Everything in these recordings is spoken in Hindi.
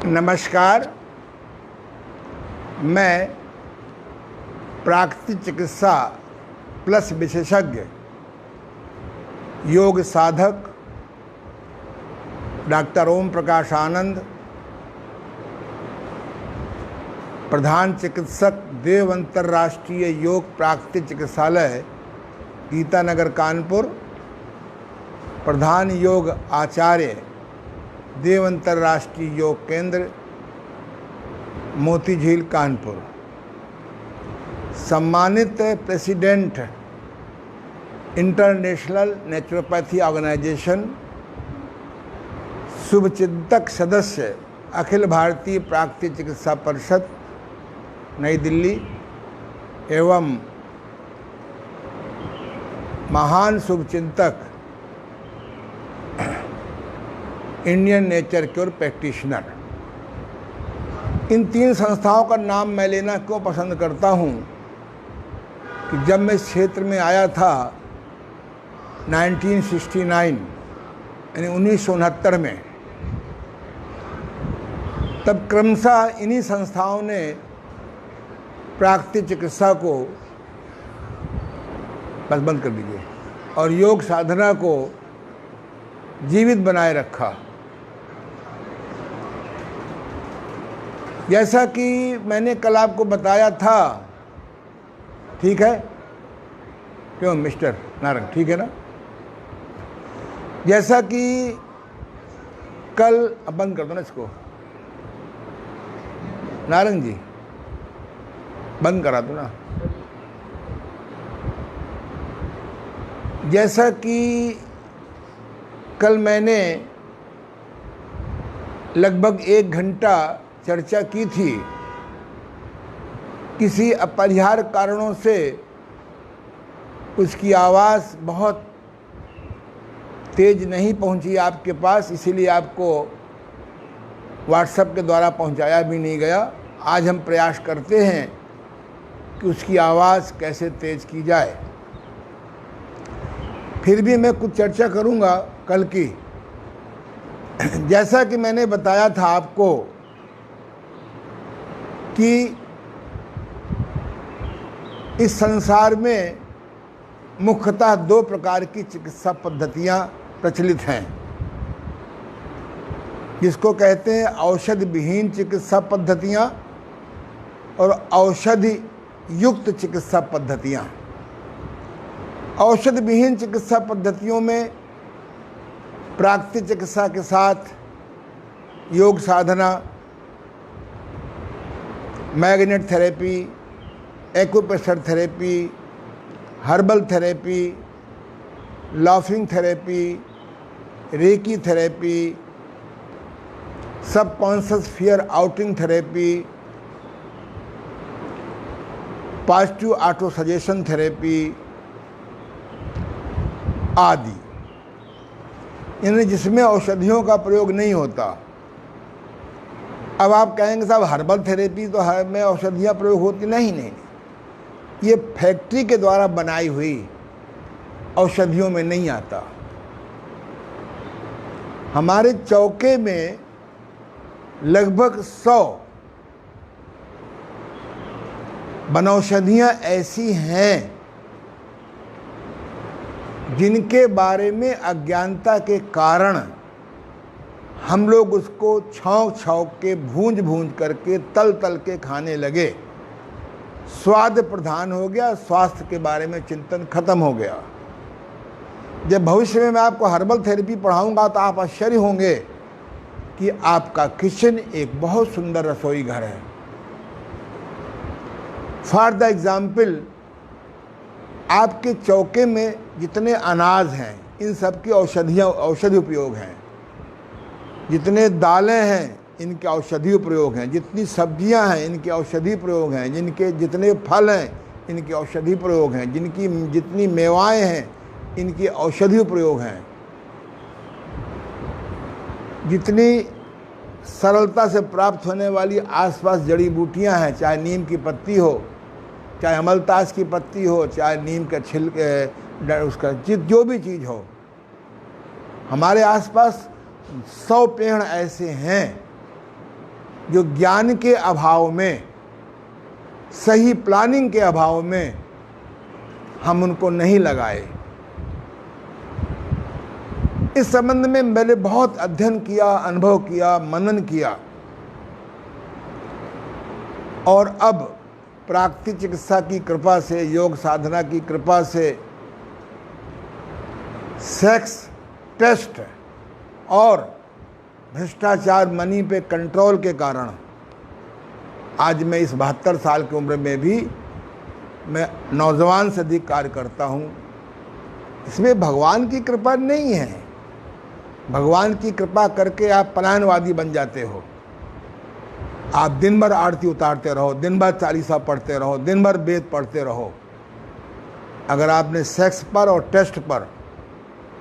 नमस्कार। मैं प्राकृतिक चिकित्सा प्लस विशेषज्ञ योग साधक डॉक्टर ओम प्रकाश आनंद, प्रधान चिकित्सक देव अंतर्राष्ट्रीय योग प्राकृतिक चिकित्सालय गीतानगर कानपुर, प्रधान योग आचार्य देव अंतर्राष्ट्रीय योग केंद्र मोती झील कानपुर, सम्मानित प्रेसिडेंट इंटरनेशनल नेचुरोपैथी ऑर्गेनाइजेशन, शुभचिंतक सदस्य अखिल भारतीय प्राकृतिक चिकित्सा परिषद नई दिल्ली एवं महान शुभचिंतक इंडियन नेचर क्योर प्रैक्टिशनर। इन तीन संस्थाओं का नाम मैं लेना क्यों पसंद करता हूं कि जब मैं इस क्षेत्र में आया था 1969 यानी 1969 में, तब क्रमशः इन्हीं संस्थाओं ने प्राकृतिक चिकित्सा को बस बंद कर दीजिए और योग साधना को जीवित बनाए रखा। जैसा कि मैंने कल आपको बताया था, ठीक है क्यों मिस्टर नारंग, ठीक है ना? जैसा कि कल, अब बंद कर दो ना इसको, नारंग जी बंद करा दो ना। जैसा कि कल मैंने लगभग 1 घंटा चर्चा की थी, किसी अपरिहार्य कारणों से उसकी आवाज़ बहुत तेज नहीं पहुंची आपके पास, इसीलिए आपको व्हाट्सएप के द्वारा पहुंचाया भी नहीं गया। आज हम प्रयास करते हैं कि उसकी आवाज़ कैसे तेज की जाए। फिर भी मैं कुछ चर्चा करूंगा कल की। जैसा कि मैंने बताया था आपको कि इस संसार में मुख्यतः 2 प्रकार की चिकित्सा पद्धतियां प्रचलित हैं, जिसको कहते हैं औषधि विहीन चिकित्सा पद्धतियां और औषधि युक्त चिकित्सा पद्धतियां। औषधि विहीन चिकित्सा पद्धतियों में प्राकृतिक चिकित्सा के साथ योग साधना, magnet therapy, acupressure therapy, herbal therapy, laughing therapy, reiki therapy, subconscious fear outing therapy, positive auto suggestion therapy आदि, यानी जिसमें औषधियों का प्रयोग नहीं होता। अब आप कहेंगे साहब हर्बल थेरेपी तो हर में औषधियाँ प्रयोग होती नहीं, ये फैक्ट्री के द्वारा बनाई हुई औषधियों में नहीं आता। हमारे चौके में लगभग 100 बनौषधियाँ ऐसी हैं जिनके बारे में अज्ञानता के कारण हम लोग उसको छौंक के भूंज करके तल के खाने लगे। स्वाद प्रधान हो गया, स्वास्थ्य के बारे में चिंतन खत्म हो गया। जब भविष्य में मैं आपको हर्बल थेरेपी पढ़ाऊंगा तो आप आश्चर्य होंगे कि आपका किचन एक बहुत सुंदर रसोई घर है। फॉर द एग्जाम्पल, आपके चौके में जितने अनाज हैं इन सब की औषधि उपयोग हैं, जितने दालें हैं इनके औषधीय प्रयोग हैं, जितनी सब्जियां हैं इनके औषधीय प्रयोग हैं, जितने फल हैं इनके औषधीय प्रयोग हैं, जितनी मेवाएं हैं इनके औषधीय प्रयोग हैं, जितनी सरलता से प्राप्त होने वाली आसपास जड़ी बूटियां हैं, चाहे नीम की पत्ती हो, चाहे अमलतास की पत्ती हो, चाहे नीम का छिलके, उसका जो भी चीज़ हो, हमारे आसपास 100 पेड़ ऐसे हैं जो ज्ञान के अभाव में, सही प्लानिंग के अभाव में हम उनको नहीं लगाए। इस संबंध में मैंने बहुत अध्ययन किया, अनुभव किया, मनन किया, और अब प्राकृतिक चिकित्सा की कृपा से, योग साधना की कृपा से, सेक्स टेस्ट और भ्रष्टाचार, मनी पे कंट्रोल के कारण आज मैं इस 72 साल की उम्र में भी मैं नौजवान से अधिक कार्य करता हूँ। इसमें भगवान की कृपा नहीं है। भगवान की कृपा करके आप पलायनवादी बन जाते हो। आप दिन भर आरती उतारते रहो, दिन भर चालीसा पढ़ते रहो, दिन भर वेद पढ़ते रहो। अगर आपने सेक्स पर और टेस्ट पर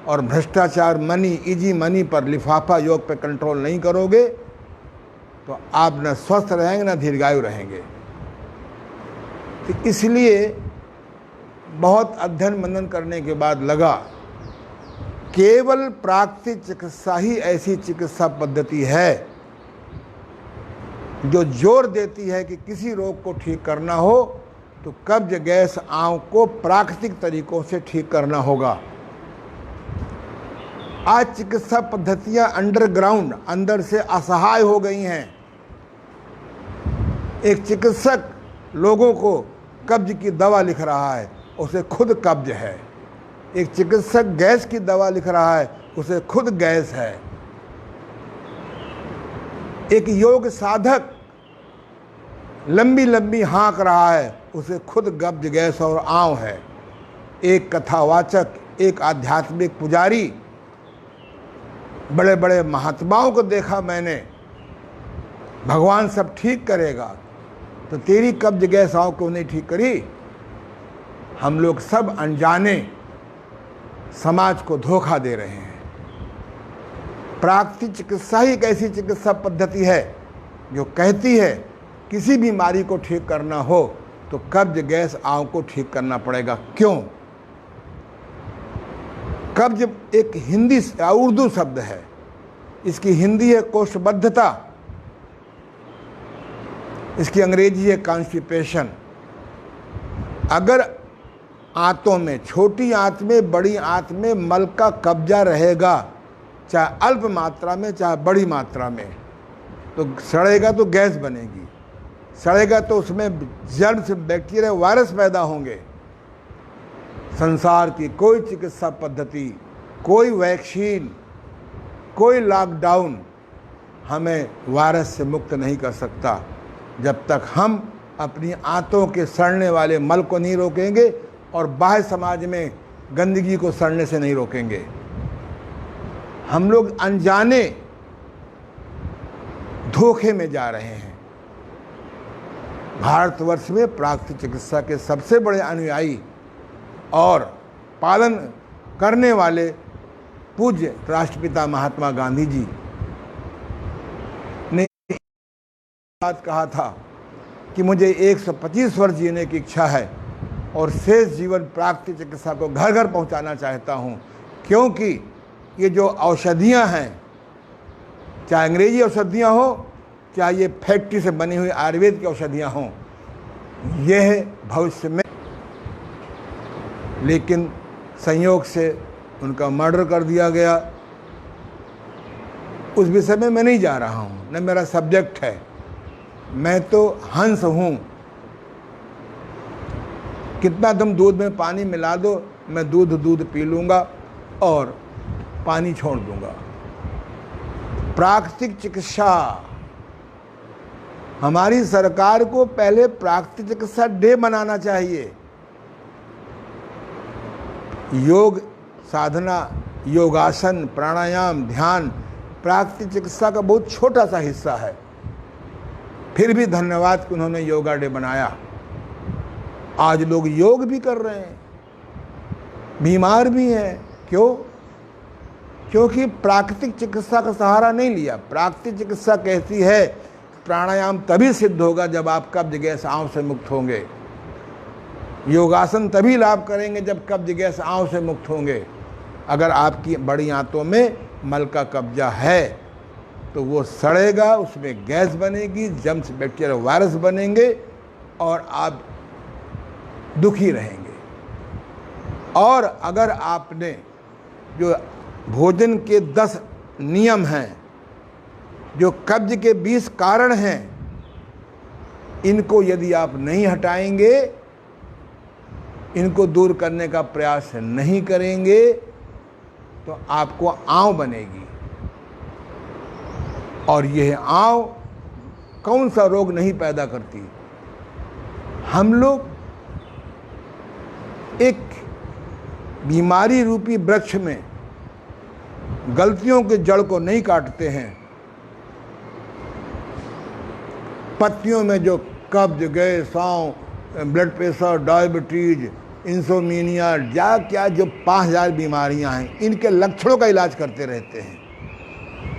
और भ्रष्टाचार, मनी, इजी मनी पर, लिफाफा योग पे कंट्रोल नहीं करोगे तो आप न स्वस्थ रहेंगे न दीर्घायु रहेंगे। तो इसलिए बहुत अध्ययन मनन करने के बाद लगा केवल प्राकृतिक चिकित्सा ही ऐसी चिकित्सा पद्धति है जो जोर देती है कि किसी रोग को ठीक करना हो तो कब्ज, गैस, आंव को प्राकृतिक तरीकों से ठीक करना होगा। आज चिकित्सा पद्धतियां अंडरग्राउंड, अंदर से असहाय हो गई हैं। एक चिकित्सक लोगों को कब्ज की दवा लिख रहा है, उसे खुद कब्ज है। एक चिकित्सक गैस की दवा लिख रहा है, उसे खुद गैस है। एक योग साधक लंबी लंबी हाँक रहा है, उसे खुद कब्ज, गैस और आंव है। एक कथावाचक, एक आध्यात्मिक पुजारी, बड़े बड़े महात्माओं को देखा मैंने, भगवान सब ठीक करेगा, तो तेरी कब्ज, गैस, आंव क्यों नहीं ठीक करी? हम लोग सब अनजाने समाज को धोखा दे रहे हैं। प्राकृतिक चिकित्सा ही एक ऐसी चिकित्सा पद्धति है जो कहती है किसी बीमारी को ठीक करना हो तो कब्ज, गैस, आंव को ठीक करना पड़ेगा। क्यों? कब्ज एक हिंदी उर्दू शब्द है, इसकी हिंदी है कोष्ठबद्धता, इसकी अंग्रेजी है कॉन्स्टिपेशन। अगर आंतों में, छोटी आंत में, बड़ी आंत में मल का कब्जा रहेगा, चाहे अल्प मात्रा में चाहे बड़ी मात्रा में, तो सड़ेगा तो गैस बनेगी, सड़ेगा तो उसमें जर्म्स, बैक्टीरिया, वायरस पैदा होंगे। संसार की कोई चिकित्सा पद्धति, कोई वैक्सीन, कोई लॉकडाउन हमें वायरस से मुक्त नहीं कर सकता जब तक हम अपनी आंतों के सड़ने वाले मल को नहीं रोकेंगे और बाह्य समाज में गंदगी को सड़ने से नहीं रोकेंगे। हम लोग अनजाने धोखे में जा रहे हैं। भारतवर्ष में प्राकृतिक चिकित्सा के सबसे बड़े अनुयायी और पालन करने वाले पूज्य राष्ट्रपिता महात्मा गांधी जी ने बात कहा था कि मुझे 125 वर्ष जीने की इच्छा है और शेष जीवन प्राकृतिक चिकित्सा को घर घर पहुंचाना चाहता हूं, क्योंकि ये जो औषधियां हैं, चाहे अंग्रेजी औषधियां हो, चाहे ये फैक्ट्री से बनी हुई आयुर्वेद की औषधियां हों, यह भविष्य में, लेकिन संयोग से उनका मर्डर कर दिया गया। उस विषय में मैं नहीं जा रहा हूँ, न मेरा सब्जेक्ट है। मैं तो हंस हूँ। कितना तुम दूध में पानी मिला दो, मैं दूध पी लूँगा और पानी छोड़ दूँगा। प्राकृतिक चिकित्सा, हमारी सरकार को पहले प्राकृतिक चिकित्सा डे मनाना चाहिए। योग साधना, योगासन, प्राणायाम, ध्यान प्राकृतिक चिकित्सा का बहुत छोटा सा हिस्सा है। फिर भी धन्यवाद कि उन्होंने योगा डे बनाया। आज लोग योग भी कर रहे हैं, बीमार भी हैं। क्यों? क्योंकि प्राकृतिक चिकित्सा का सहारा नहीं लिया। प्राकृतिक चिकित्सा कहती है प्राणायाम तभी सिद्ध होगा जब आप कब्ज, गैस, आंव से मुक्त होंगे। योगासन तभी लाभ करेंगे जब कब्ज, गैस, आंव से मुक्त होंगे। अगर आपकी बड़ी आंतों में मल का कब्जा है तो वो सड़ेगा, उसमें गैस बनेगी, जर्म्स बैक्टीरिया वायरस बनेंगे और आप दुखी रहेंगे। और अगर आपने जो भोजन के 10 नियम हैं, जो कब्ज के 20 कारण हैं, इनको यदि आप नहीं हटाएंगे, इनको दूर करने का प्रयास नहीं करेंगे, तो आपको आंव बनेगी। और यह आंव कौन सा रोग नहीं पैदा करती। हम लोग एक बीमारी रूपी वृक्ष में गलतियों के जड़ को नहीं काटते हैं। पत्तियों में जो कब्ज, गैस, सांव, ब्लड प्रेशर, डायबिटीज, इंसोमिनिया, या क्या जो 5000 बीमारियां हैं, इनके लक्षणों का इलाज करते रहते हैं।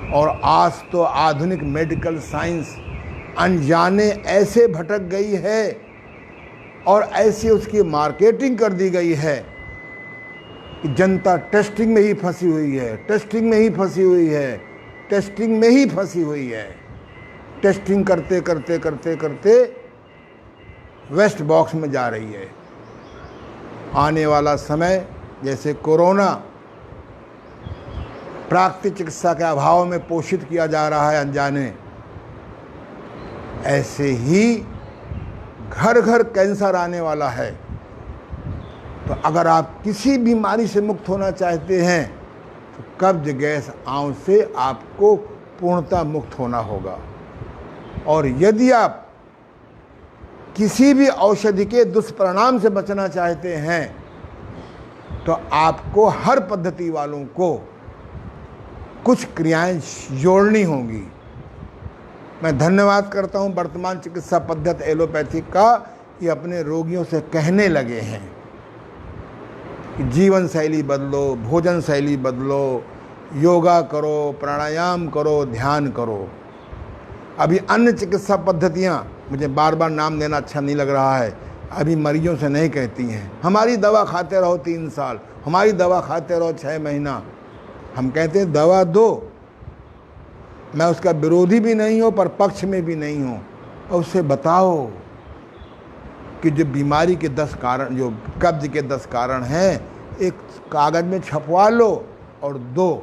और आज तो आधुनिक मेडिकल साइंस अनजाने ऐसे भटक गई है और ऐसे उसकी मार्केटिंग कर दी गई है कि जनता टेस्टिंग में ही फंसी हुई है, टेस्टिंग में ही फंसी हुई है, टेस्टिंग में ही फंसी हुई है। टेस्टिंग करते करते करते करते वेस्ट बॉक्स में जा रही है। आने वाला समय जैसे कोरोना प्राकृतिक चिकित्सा के अभाव में पोषित किया जा रहा है अनजाने, ऐसे ही घर घर कैंसर आने वाला है। तो अगर आप किसी बीमारी से मुक्त होना चाहते हैं तो कब्ज, गैस, आंव से आपको पूर्णतः मुक्त होना होगा। और यदि आप किसी भी औषधि के दुष्परिणाम से बचना चाहते हैं तो आपको हर पद्धति वालों को कुछ क्रियाएं जोड़नी होंगी। मैं धन्यवाद करता हूं वर्तमान चिकित्सा पद्धति एलोपैथिक का, ये अपने रोगियों से कहने लगे हैं कि जीवन शैली बदलो, भोजन शैली बदलो, योगा करो, प्राणायाम करो, ध्यान करो। अभी अन्य चिकित्सा पद्धतियां, मुझे बार बार नाम देना अच्छा नहीं लग रहा है, अभी मरीजों से नहीं कहती हैं हमारी दवा खाते रहो 3 साल, हमारी दवा खाते रहो 6 महीना। हम कहते हैं दवा दो। मैं उसका विरोधी भी नहीं हूँ पर पक्ष में भी नहीं हूँ। और उससे बताओ कि जो बीमारी के 10 कारण, जो कब्ज के 10 कारण हैं, एक कागज़ में छपवा लो। और 2,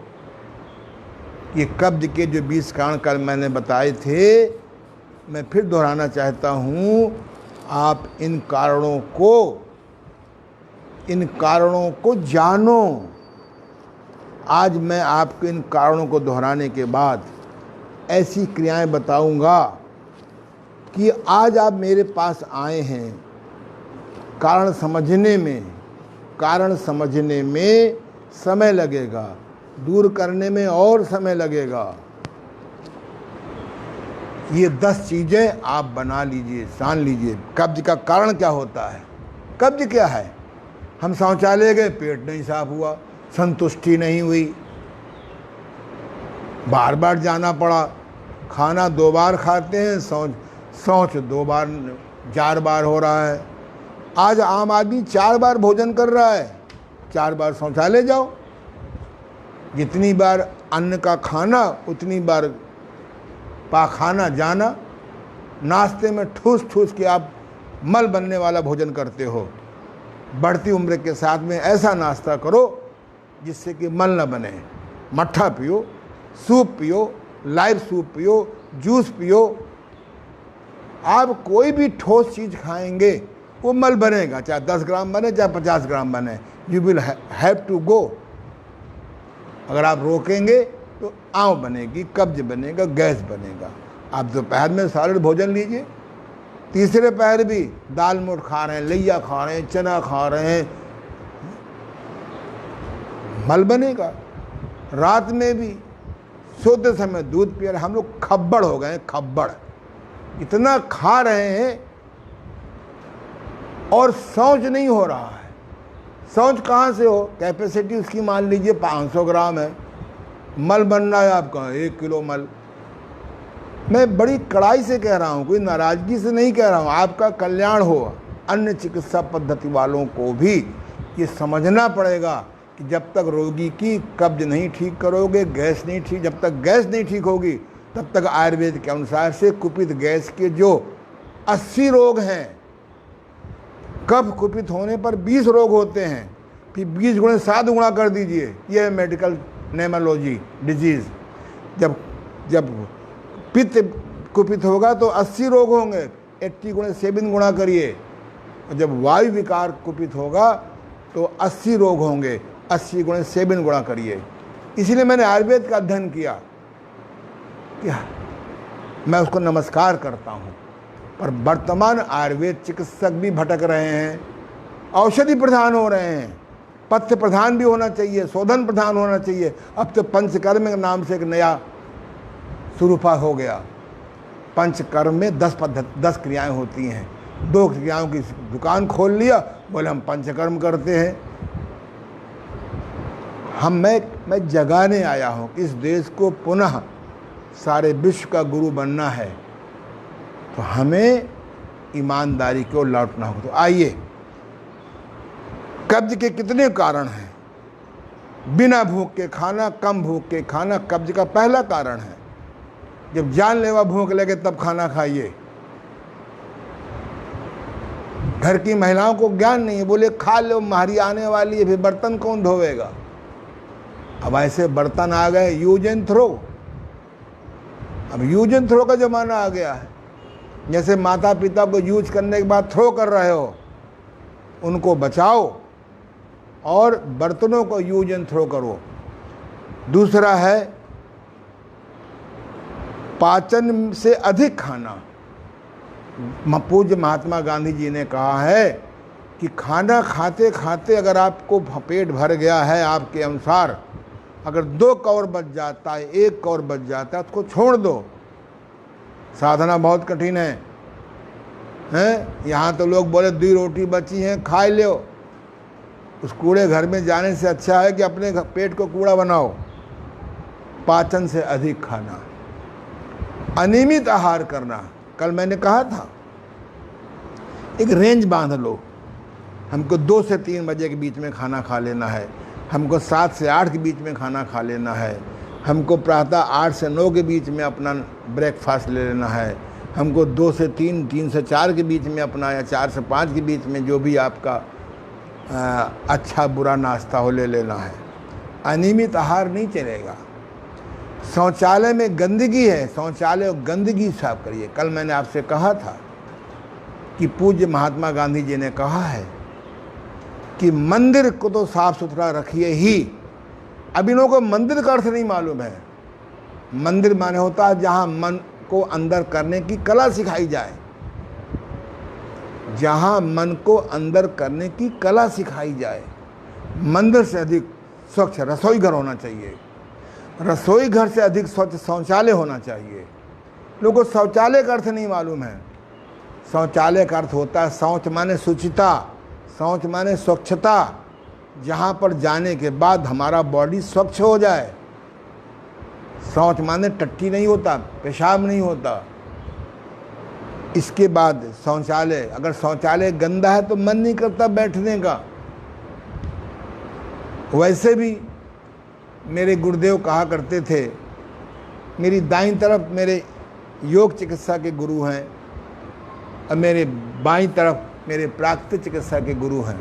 ये कब्ज के जो 20 कारण कल मैंने बताए थे, मैं फिर दोहराना चाहता हूँ। आप इन कारणों को जानो। आज मैं आपको इन कारणों को दोहराने के बाद ऐसी क्रियाएं बताऊंगा कि आज आप मेरे पास आए हैं, कारण समझने में समय लगेगा, दूर करने में और समय लगेगा। ये 10 चीज़ें आप बना लीजिए, जान लीजिए। कब्ज का कारण क्या होता है? कब्ज क्या है? हम शौचालय गए, पेट नहीं साफ हुआ, संतुष्टि नहीं हुई, बार बार जाना पड़ा, खाना 2 बार खाते हैं, शौच 2 बार 4 बार हो रहा है। आज आम आदमी 4 बार भोजन कर रहा है, 4 बार शौचालय जाओ। जितनी बार अन्न का खाना उतनी बार पाखाना जाना। नाश्ते में ठूस ठूस के आप मल बनने वाला भोजन करते हो। बढ़ती उम्र के साथ में ऐसा नाश्ता करो जिससे कि मल न बने। मट्ठा पियो, सूप पियो, लाइव सूप पियो, जूस पियो। आप कोई भी ठोस चीज़ खाएंगे वो मल बनेगा, चाहे 10 ग्राम बने चाहे 50 ग्राम बने। You will have to go. अगर आप रोकेंगे तो आंव बनेगी, कब्ज बनेगा, गैस बनेगा। आप दोपहर में सॉलिड भोजन लीजिए, तीसरे पहर भी दाल मोठ खा रहे हैं, लैया खा रहे हैं, चना खा रहे हैं, मल बनेगा। रात में भी सोते समय दूध पी रहे। हम लोग खब्बड़ हो गए, खब्बड़ इतना खा रहे हैं और शौच नहीं हो रहा है। शौच कहाँ से हो? कैपेसिटी उसकी मान लीजिए 500 ग्राम है, मल बनना है आपका 1 किलो मल। मैं बड़ी कड़ाई से कह रहा हूँ, कोई नाराज़गी से नहीं कह रहा हूँ, आपका कल्याण हो। अन्य चिकित्सा पद्धति वालों को भी ये समझना पड़ेगा कि जब तक रोगी की कब्ज नहीं ठीक करोगे, गैस नहीं ठीक, जब तक गैस नहीं ठीक होगी तब तक आयुर्वेद के अनुसार से कुपित गैस के जो 80 रोग हैं, कफ कुपित होने पर 20 रोग होते हैं, फिर 20 गुणे 7 गुणा कर दीजिए, यह है मेडिकल नेमोलॉजी डिजीज़। जब पित्त कुपित होगा तो 80 रोग होंगे, 80 गुणे 7 गुणा करिए। और जब वायु विकार कुपित होगा तो 80 रोग होंगे, 80 गुणे 7 गुणा करिए। इसीलिए मैंने आयुर्वेद का अध्ययन किया कि मैं उसको नमस्कार करता हूँ। पर वर्तमान आयुर्वेद चिकित्सक भी भटक रहे हैं, औषधि प्रधान हो रहे हैं, पथ्य प्रधान भी होना चाहिए, शोधन प्रधान होना चाहिए। अब तो पंचकर्म के नाम से एक नया सुरूपा हो गया। पंचकर्म में 10 क्रियाएं होती हैं। 2 क्रियाओं की दुकान खोल लिया, बोले हम पंचकर्म करते हैं। मैं जगाने आया हूँ कि इस देश को पुनः सारे विश्व का गुरु बनना है, तो हमें ईमानदारी की ओर लौटना होगा। तो आइए, कब्ज के कितने कारण हैं? बिना भूख के खाना, कम भूख के खाना कब्ज का पहला कारण है। जब जानलेवा भूख लगे तब खाना खाइए। घर की महिलाओं को ज्ञान नहीं है, बोले खा लो, महारी आने वाली है, फिर बर्तन कौन धोएगा। अब ऐसे बर्तन आ गए यूज एंड थ्रो। अब यूज एंड थ्रो का ज़माना आ गया है। जैसे माता पिता को यूज करने के बाद थ्रो कर रहे हो, उनको बचाओ और बर्तनों को यूज एंड थ्रो करो। दूसरा है पाचन से अधिक खाना। पूज्य महात्मा गांधी जी ने कहा है कि खाना खाते खाते अगर आपको पेट भर गया है आपके अनुसार, अगर 2 कौर बच जाता है, 1 कौर बच जाता है, उसको छोड़ दो। साधना बहुत कठिन है, हैं? यहाँ तो लोग बोले 2 रोटी बची हैं, खा लो। उस कूड़े घर में जाने से अच्छा है कि अपने पेट को कूड़ा बनाओ। पाचन से अधिक खाना, अनियमित आहार करना। कल मैंने कहा था एक रेंज बांध लो, हमको 2 से 3 बजे के बीच में खाना खा लेना है, हमको 7 से 8 के बीच में खाना खा लेना है, हमको प्रातः 8 से 9 के बीच में अपना ब्रेकफास्ट ले लेना है, हमको 2 से 3, 3 से 4 के बीच में अपना, या 4 से 5 के बीच में जो भी आपका अच्छा बुरा नाश्ता हो ले लेना है। अनियमित आहार नहीं चलेगा। शौचालय में गंदगी है, शौचालय और गंदगी साफ करिए। कल मैंने आपसे कहा था कि पूज्य महात्मा गांधी जी ने कहा है कि मंदिर को तो साफ सुथरा रखिए ही। अब इन लोगों को मंदिर का अर्थ नहीं मालूम है। मंदिर माने होता है जहाँ मन को अंदर करने की कला सिखाई जाए, जहाँ मन को अंदर करने की कला सिखाई जाए। मंदिर से अधिक स्वच्छ रसोई घर होना चाहिए, रसोई घर से अधिक स्वच्छ शौचालय होना चाहिए। लोगों को शौचालय का अर्थ नहीं मालूम है। शौचालय का अर्थ होता है शौच माने शुचिता, शौच माने स्वच्छता, जहाँ पर जाने के बाद हमारा बॉडी स्वच्छ हो जाए। शौच माने टट्टी नहीं होता, पेशाब नहीं होता। इसके बाद शौचालय, अगर शौचालय गंदा है तो मन नहीं करता बैठने का। वैसे भी मेरे गुरुदेव कहा करते थे, मेरी दाईं तरफ मेरे योग चिकित्सा के गुरु हैं और मेरे बाईं तरफ मेरे प्राकृतिक चिकित्सा के गुरु हैं।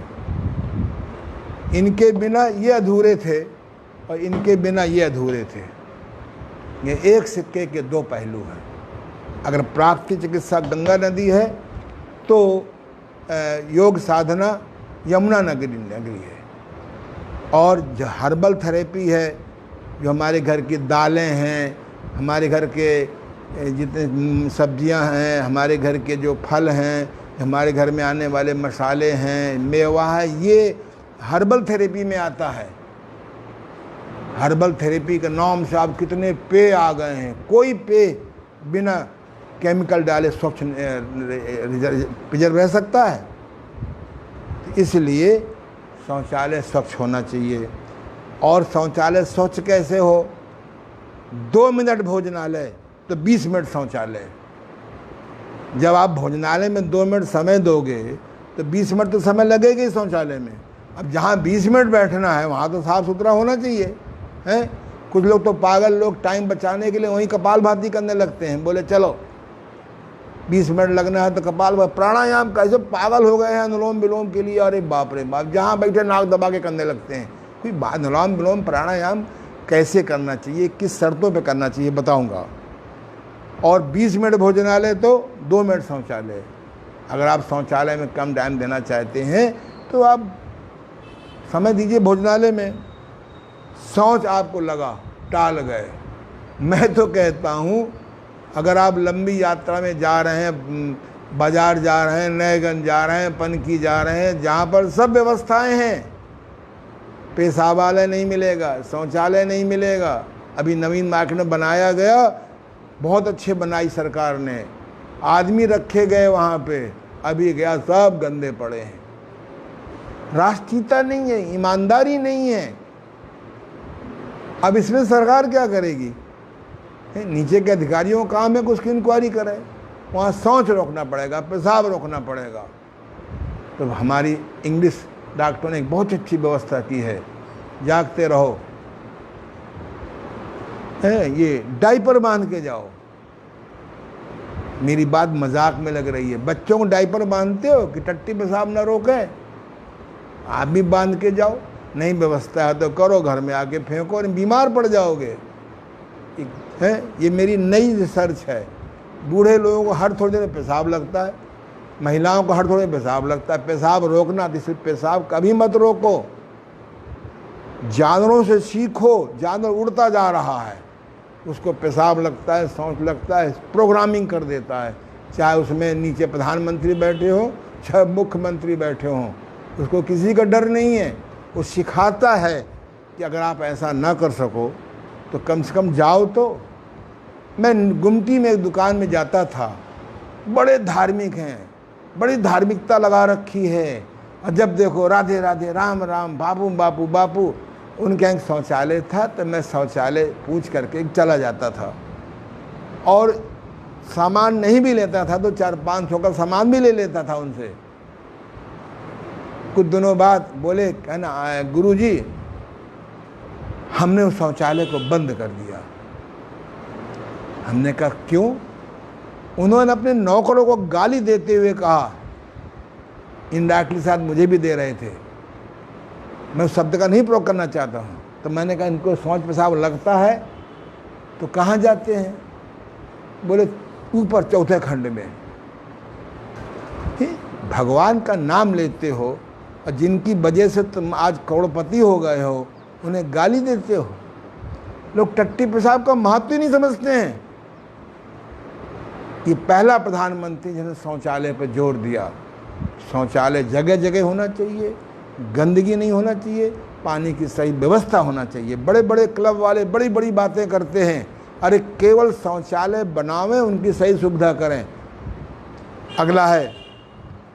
इनके बिना ये अधूरे थे और इनके बिना ये अधूरे थे। ये एक सिक्के के 2 पहलू हैं। अगर प्राकृतिक चिकित्सा गंगा नदी है तो योग साधना यमुना नगरी है। और जो हर्बल थेरेपी है, जो हमारे घर की दालें हैं, हमारे घर के जितने सब्जियां हैं, हमारे घर के जो फल हैं, हमारे घर में आने वाले मसाले हैं, मेवा है, ये हर्बल थेरेपी में आता है। हर्बल थेरेपी के नाम से आप कितने पेय आ गए हैं। कोई पेय बिना केमिकल डाले स्वच्छ प्रिजर्व रह सकता है। इसलिए शौचालय स्वच्छ होना चाहिए। और शौचालय स्वच्छ कैसे हो? 2 मिनट भोजनालय तो 20 मिनट शौचालय। जब आप भोजनालय में 2 मिनट समय दोगे तो 20 मिनट तो समय लगेगा ही शौचालय में। अब जहाँ 20 मिनट बैठना है वहाँ तो साफ़ सुथरा होना चाहिए, है? कुछ लोग तो पागल लोग टाइम बचाने के लिए वहीं कपालभाति करने लगते हैं। बोले चलो 20 मिनट लगना है तो प्राणायाम कैसे पागल हो गए हैं अनुलोम विलोम के लिए। अरे बाप रे बाप, जहाँ बैठे नाक दबा के करने लगते हैं। कोई अनुलोम विलोम प्राणायाम कैसे करना चाहिए, किस शर्तों पे करना चाहिए बताऊंगा। और 20 मिनट भोजनालय तो 2 मिनट शौचालय। अगर आप शौचालय में कम टाइम देना चाहते हैं तो आप समय दीजिए भोजनालय में। शौच आपको लगा, टाल गए। मैं तो कहता हूँ अगर आप लंबी यात्रा में जा रहे हैं, बाजार जा रहे हैं, नएगंज जा रहे हैं, पनकी जा रहे हैं, जहाँ पर सब व्यवस्थाएं हैं, पेशाबालय नहीं मिलेगा, शौचालय नहीं मिलेगा। अभी नवीन मार्केट में बनाया गया, बहुत अच्छे बनाई सरकार ने, आदमी रखे गए वहाँ पे, अभी गया सब गंदे पड़े हैं। राष्ट्रीयता नहीं है, ईमानदारी नहीं है। अब इसमें सरकार क्या करेगी? नीचे के अधिकारियों का काम है कि उसकी इंक्वायरी करें। वहाँ शौच रोकना पड़ेगा, पेशाब रोकना पड़ेगा। तो हमारी इंग्लिश डॉक्टरों ने एक बहुत अच्छी व्यवस्था की है, जागते रहो, ये डायपर बांध के जाओ। मेरी बात मजाक में लग रही है। बच्चों को डायपर बांधते हो कि टट्टी पेशाब न रोके? आप भी बांध के जाओ। नहीं व्यवस्था है तो करो, घर में आके फेंको और बीमार पड़ जाओगे। है ये मेरी नई रिसर्च है। बूढ़े लोगों को हर थोड़ी देर पेशाब लगता है, महिलाओं को हर थोड़ी पेशाब लगता है। पेशाब रोकना, सिर्फ पेशाब कभी मत रोको। जानवरों से सीखो, जानवर उड़ता जा रहा है, उसको पेशाब लगता है, शौच लगता है, प्रोग्रामिंग कर देता है। चाहे उसमें नीचे प्रधानमंत्री बैठे हो, चाहे मुख्यमंत्री बैठे हों, उसको किसी का डर नहीं है। वो सिखाता है कि अगर आप ऐसा ना कर सको तो कम से कम जाओ तो। मैं गुमटी में एक दुकान में जाता था, बड़े धार्मिक हैं, बड़ी धार्मिकता लगा रखी है, और जब देखो राधे राधे, राम राम, बापू बापू बापू। उनके यहाँ शौचालय था तो मैं शौचालय पूछ करके चला जाता था, और सामान नहीं भी लेता था तो 400-500 का सामान भी ले लेता था उनसे। कुछ दिनों बाद बोले कहना गुरुजी हमने उस शौचालय को बंद कर दिया। हमने कहा क्यों? उन्होंने अपने नौकरों को गाली देते हुए कहा, इनडायरेक्टली साथ मुझे भी दे रहे थे, मैं उस शब्द का नहीं प्रयोग करना चाहता हूँ। तो मैंने कहा इनको शौच पेशाब लगता है तो कहाँ जाते हैं? बोले ऊपर 4थे खंड में। भगवान का नाम लेते हो और जिनकी वजह से तुम आज करोड़पति हो गए हो, उन्हें गाली देते हो। लोग टट्टी पेशाब का महत्व ही नहीं समझते हैं। ये पहला प्रधानमंत्री जिन्होंने शौचालय पर जोर दिया। शौचालय जगह जगह होना चाहिए, गंदगी नहीं होना चाहिए, पानी की सही व्यवस्था होना चाहिए। बड़े बड़े क्लब वाले बड़ी बड़ी बातें करते हैं, अरे केवल शौचालय बनावें, उनकी सही सुविधा करें। अगला है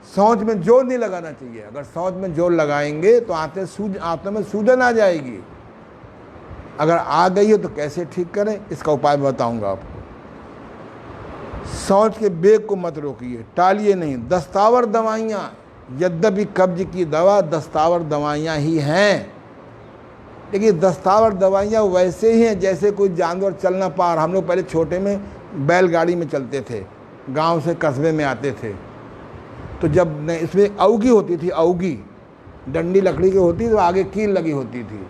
शौच में जोर नहीं लगाना चाहिए। अगर शौच में जोर लगाएंगे तो आंतों में सूजन आ जाएगी। अगर आ गई है तो कैसे ठीक करें, इसका उपाय बताऊंगा आपको। शौच के बेग को मत रोकिए, टालिए नहीं। दस्तावर दवाइयाँ, यद्यपि कब्ज की दवा दस्तावर दवाइयाँ ही हैं, लेकिन दस्तावर दवाइयाँ वैसे ही हैं जैसे कोई जानवर चल ना पा रहा। हम लोग पहले छोटे में बैलगाड़ी में चलते थे, गांव से कस्बे में आते थे, तो जब इसमें औगी होती थी, औगी डंडी लकड़ी की होती, तो आगे कील लगी होती थी।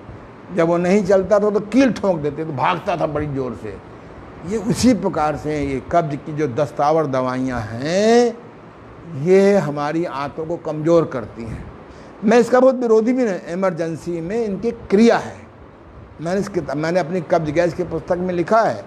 जब वो नहीं चलता था तो कील ठोंक देते, तो भागता था बड़ी जोर से। ये उसी प्रकार से ये कब्ज की जो दस्तावर दवाइयाँ हैं, ये हमारी आंतों को कमज़ोर करती हैं। मैं इसका बहुत विरोधी भी नहीं, इमरजेंसी में इनकी क्रिया है। मैंने अपनी कब्ज गैस की पुस्तक में लिखा है,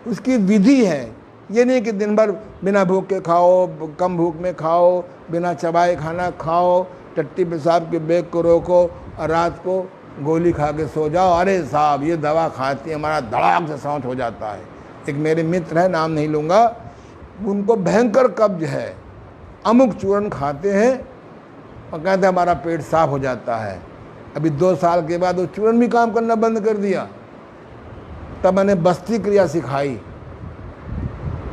उसकी विधि है। ये नहीं कि दिन भर बिना भूख के खाओ, कम भूख में खाओ, बिना चबाए खाना खाओ, टट्टी पेशाब के बेग को रोको और रात को गोली खा के सो जाओ। अरे साहब ये दवा खाती है, हमारा धड़ाक से शौच हो जाता है। एक मेरे मित्र है, नाम नहीं लूँगा, उनको भयंकर कब्ज है, अमुक चूर्ण खाते हैं और कहते हैं हमारा पेट साफ हो जाता है। अभी 2 साल के बाद वो चूर्ण भी काम करना बंद कर दिया। तब मैंने बस्ती क्रिया सिखाई।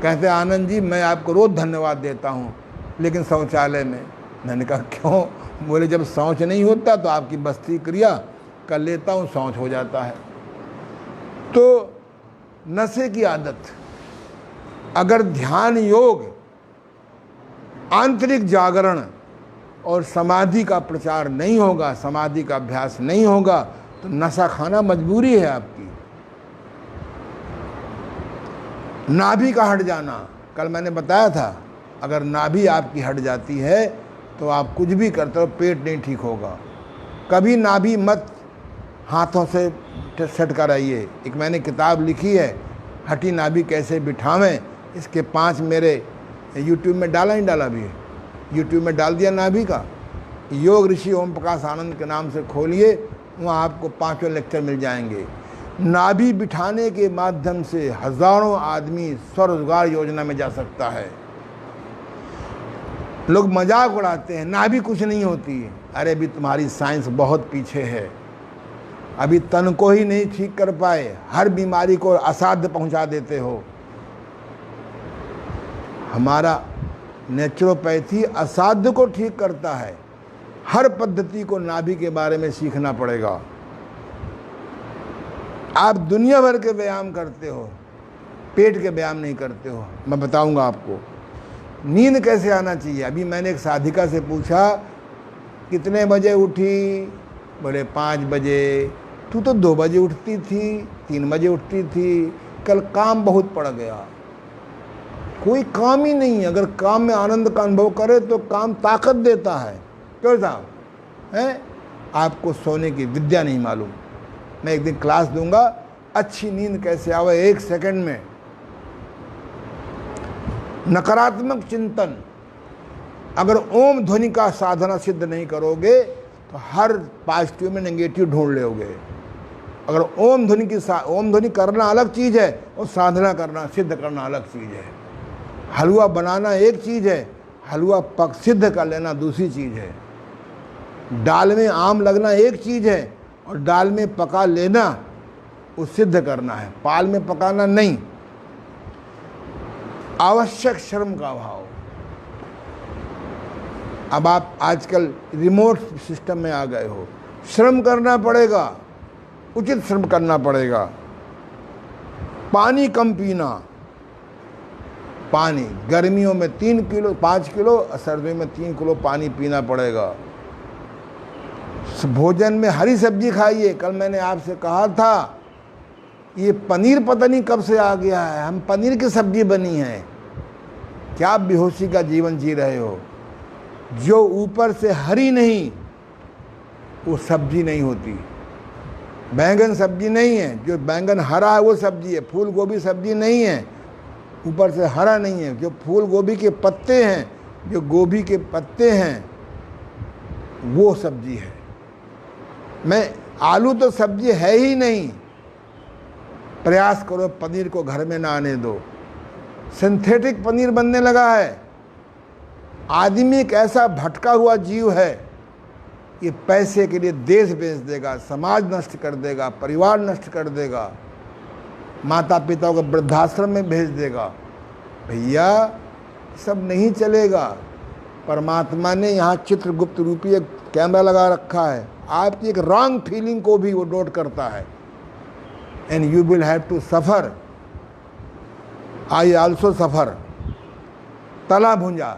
कहते आनंद जी मैं आपको रोज़ धन्यवाद देता हूँ, लेकिन शौचालय में। मैंने कहा क्यों? बोले जब शौच नहीं होता तो आपकी बस्ती क्रिया कर लेता हूँ, शौच हो जाता है। तो नशे की आदत, अगर ध्यान, योग, आंतरिक जागरण और समाधि का प्रचार नहीं होगा, समाधि का अभ्यास नहीं होगा, तो नशा खाना मजबूरी है आपकी। नाभि का हट जाना, कल मैंने बताया था, अगर नाभि आपकी हट जाती है तो आप कुछ भी करते हो, पेट नहीं ठीक होगा। कभी नाभि मत हाथों से सेट कराइए। एक मैंने किताब लिखी है, हटी नाभि कैसे बिठावें, इसके 5 मेरे यूट्यूब में डाला भी है, यूट्यूब में डाल दिया नाभि का। योग ऋषि ओम प्रकाश आनंद के नाम से खोलिए, वहाँ आपको 5 लेक्चर मिल जाएंगे। नाभि बिठाने के माध्यम से हजारों आदमी स्वरोजगार योजना में जा सकता है। लोग मजाक उड़ाते हैं, नाभि कुछ नहीं होती। अरे अभी तुम्हारी साइंस बहुत पीछे है, अभी तन को ही नहीं ठीक कर पाए, हर बीमारी को असाध्य पहुंचा देते हो। हमारा नेचुरोपैथी असाध्य को ठीक करता है। हर पद्धति को नाभि के बारे में सीखना पड़ेगा। आप दुनिया भर के व्यायाम करते हो, पेट के व्यायाम नहीं करते हो। मैं बताऊंगा आपको नींद कैसे आना चाहिए। अभी मैंने एक साधिका से पूछा कितने बजे उठी, बोले 5 बजे। तू तो 2 बजे उठती थी, 3 बजे उठती थी, कल काम बहुत पड़ गया। कोई काम ही नहीं है। अगर काम में आनंद का अनुभव करे तो काम ताकत देता है। क्यों साहब हैं, आपको सोने की विद्या नहीं मालूम। मैं एक दिन क्लास दूंगा, अच्छी नींद कैसे आवे 1 सेकंड में। नकारात्मक चिंतन, अगर ओम ध्वनि का साधना सिद्ध नहीं करोगे तो हर पॉजिटिव में नेगेटिव ढूंढ लोगे। अगर ओम ध्वनि करना अलग चीज़ है और साधना करना, सिद्ध करना अलग चीज़ है। हलवा बनाना एक चीज़ है, हलवा पक सिद्ध कर लेना दूसरी चीज़ है। दाल में आम लगना एक चीज़ है और दाल में पका लेना वो सिद्ध करना है, पाल में पकाना नहीं। आवश्यक श्रम का अभाव। अब आप आजकल रिमोट सिस्टम में आ गए हो, श्रम करना पड़ेगा, उचित श्रम करना पड़ेगा। पानी कम पीना, पानी गर्मियों में 3 किलो 5 किलो, सर्दियों में 3 किलो पानी पीना पड़ेगा। भोजन में हरी सब्जी खाइए। कल मैंने आपसे कहा था ये पनीर पता नहीं कब से आ गया है, हम पनीर की सब्जी बनी है। क्या बेहोशी का जीवन जी रहे हो। जो ऊपर से हरी नहीं वो सब्जी नहीं होती। बैंगन सब्जी नहीं है, जो बैंगन हरा है वो सब्जी है। फूल गोभी सब्जी नहीं है, ऊपर से हरा नहीं है। जो फूल गोभी के पत्ते हैं, जो गोभी के पत्ते हैं वो सब्जी है। आलू तो सब्जी है ही नहीं। प्रयास करो पनीर को घर में ना आने दो। सिंथेटिक पनीर बनने लगा है। आदमी एक ऐसा भटका हुआ जीव है, ये पैसे के लिए देश बेच देगा, समाज नष्ट कर देगा, परिवार नष्ट कर देगा, माता पिता को वृद्धाश्रम में भेज देगा। भैया सब नहीं चलेगा। परमात्मा ने यहाँ चित्रगुप्त रूपी एक कैमरा लगा रखा है, आपकी एक रॉन्ग फीलिंग को भी वो नोट करता है। And you will have to suffer. I also suffer. तला भुंजा,